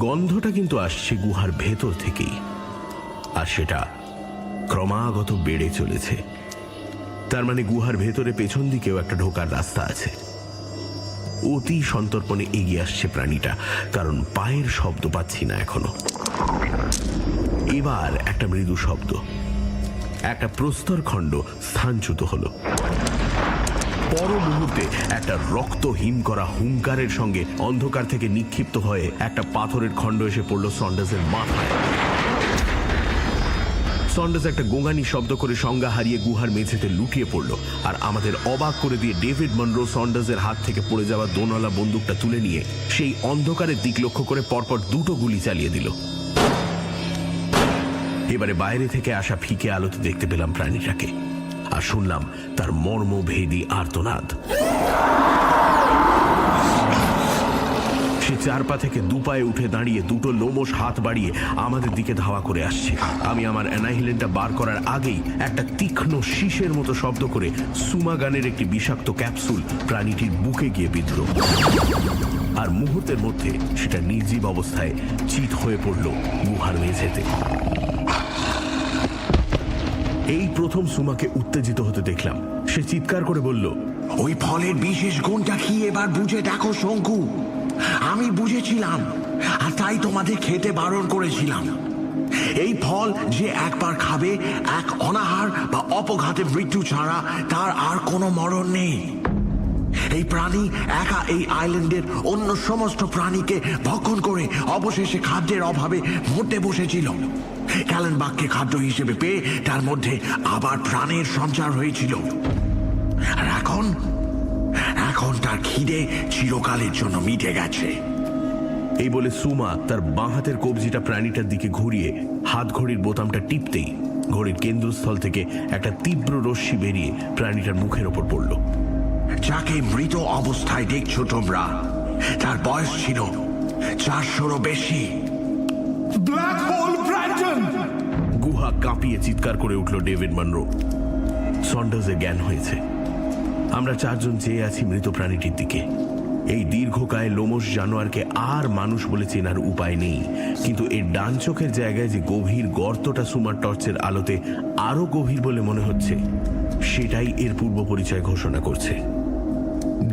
গন্ধটা কিন্তু আসছে গুহার ভেতর থেকেই, আর সেটা ক্রমাগত বেড়ে চলেছে। তার মানে গুহার ভেতরে পেছন দিকেও একটা ঢোকার রাস্তা আছে। অতি সন্তর্পণে এগিয়ে আসছে প্রাণীটা, কারণ পায়ের শব্দ পাচ্ছি না এখনো। এবার একটা মৃদু শব্দ, একটা প্রস্তর খণ্ড স্থানচ্যুত হলো। পর মুহূর্তে একটা রক্ত হিম করা হুঙ্কারের সঙ্গে অন্ধকার থেকে নিক্ষিপ্ত হয়ে একটা পাথরের খণ্ড এসে পড়ল সন্ডার্সের মাথায়। সন্ডার্স একটা গোঙানি শব্দ করে সংজ্ঞা হারিয়ে গুহার মেঝেতে লুটিয়ে পড়ল, আর আমাদের অবাক করে দিয়ে ডেভিড মনরো সন্ডার্সের হাত থেকে পড়ে যাওয়া দোনলা বন্দুকটা তুলে নিয়ে সেই অন্ধকারের দিক লক্ষ্য করে পরপর দুটো গুলি চালিয়ে দিল। এবারে বাইরে থেকে আসা ফিকে আলোতে দেখতে পেলাম প্রাণীটাকে, আর শুনলাম তার মর্মভেদী আর্তনাদ। সে 4 পা থেকে 2 পায়ে উঠে দাঁড়িয়ে দুটো লোমশ হাত বাড়িয়ে আমাদের দিকে ধাওয়া করে আসছে। আমি আমার অ্যানাহিলেন্টটা বার করার আগেই একটা তীক্ষ্ণ শীষের মতো শব্দ করে সুমা গানের একটি বিষাক্ত ক্যাপসুল প্রাণীটির বুকে গিয়ে বিঁধল, আর মুহূর্তের মধ্যে সেটা নির্জীব অবস্থায় চিত হয়ে পড়ল গুহার মেঝেতে। এই প্রথম সুমাকে উত্তেজিত হতে দেখলাম। সে চিৎকার করে বলল, ওই ফলের বিশেষ গুণটা কি এবার বুঝে দেখো শঙ্কু। আমি বুঝেছিলাম, আর তাই তোমাদের খেতে বারণ করেছিলাম। এই ফল যে একবার খাবে, এক অনাহার বা অপঘাতে মৃত্যু ছাড়া তার আর কোনো মরণ নেই। এই প্রাণী একা এই আইল্যান্ডের অন্য সমস্ত প্রাণীকে ভক্ষণ করে অবশেষে খাদ্যের অভাবে মরতে বসেছিল। ক্যালেনবাককে খাদ্য হিসেবে পেয়ে তার মধ্যে আবার প্রাণের সঞ্চার হয়েছিল, আর এখন তার খিদে চিরকালের জন্য মিটে গেছে। এই বলে সুমা তার বাঁ হাতের কবজিটা প্রাণীটার দিকে ঘুরিয়ে হাত ঘড়ির বোতামটা টিপতেই ঘড়ির কেন্দ্রস্থল থেকে একটা তীব্র রশ্মি বেরিয়ে প্রাণীটার মুখের ওপর পড়ল। যাকে মৃত অবস্থায় দেখছো তোমরা, তার বয়স ছিল 400-রও বেশি। Black hole Branton! গুহা কাঁপিয়ে চিৎকার করে উঠল ডেভিড মনরো। সন্ডার্সের জ্ঞান হয়েছে। আমরা 4 জন চেয়ে আছি মৃত প্রাণীটির দিকে। এই দীর্ঘকায় লোমশ জানোয়ারকে আর মানুষ বলে চেনার উপায় নেই, কিন্তু এর ডান চোখের জায়গায় যে গভীর গর্তটা সুমার টর্চের আলোতে আরো গভীর বলে মনে হচ্ছে, সেটাই এর পূর্ব পরিচয় ঘোষণা করছে।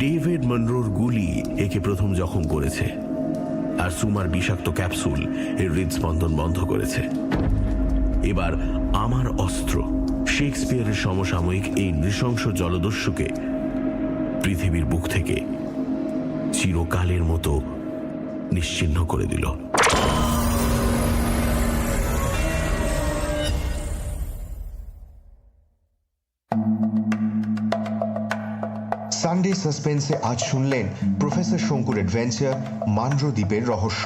ডেভিড মনরোর গুলি একে প্রথম জখম করেছে, আর সুমার বিষাক্ত ক্যাপসুল এর হৃদস্পন্দন বন্ধ করেছে। এবার আমার অস্ত্র শেক্সপিয়ারের সমসাময়িক এই নৃশংস জলদস্যুকে পৃথিবীর বুক থেকে চিরকালের মতো নিশ্চিহ্ন করে দিল। সানডে সাসপেন্সে আজ শুনলেন প্রফেসর শঙ্কুর অ্যাডভেঞ্চার মানরো দ্বীপের রহস্য।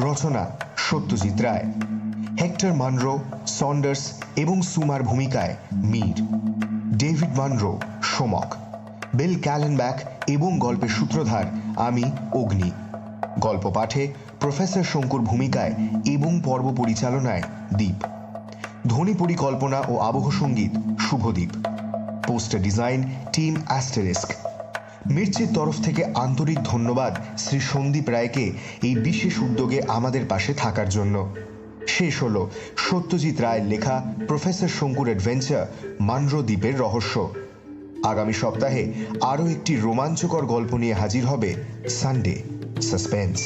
রচনা Satyajit Ray. Hectare Munro, Saunders এবং সুমার ভূমিকায় মীর, ডেভিড মানরো সোমক, বিল ক্যালেনব্যাক এবং গল্পের সূত্রধার আমি অগ্নি। গল্প পাঠে প্রফেসর শঙ্কুর ভূমিকায় এবং পর্ব পরিচালনায় দীপ। ধ্বনি পরিকল্পনা ও আবহ সঙ্গীত Shubhadeep. Poster design team asterisk. মির্চির তরফ থেকে আন্তরিক ধন্যবাদ শ্রী সন্দীপ রায়কে এই বিশেষ উদ্যোগে আমাদের পাশে থাকার জন্য। শেষ হলো সত্যজিৎ রায়ের লেখা প্রফেসর শঙ্কুর অ্যাডভেঞ্চার মানরো দ্বীপের রহস্য। আগামী সপ্তাহে আরও একটি রোমাঞ্চকর গল্প নিয়ে হাজির হবে সানডে সাসপেন্স।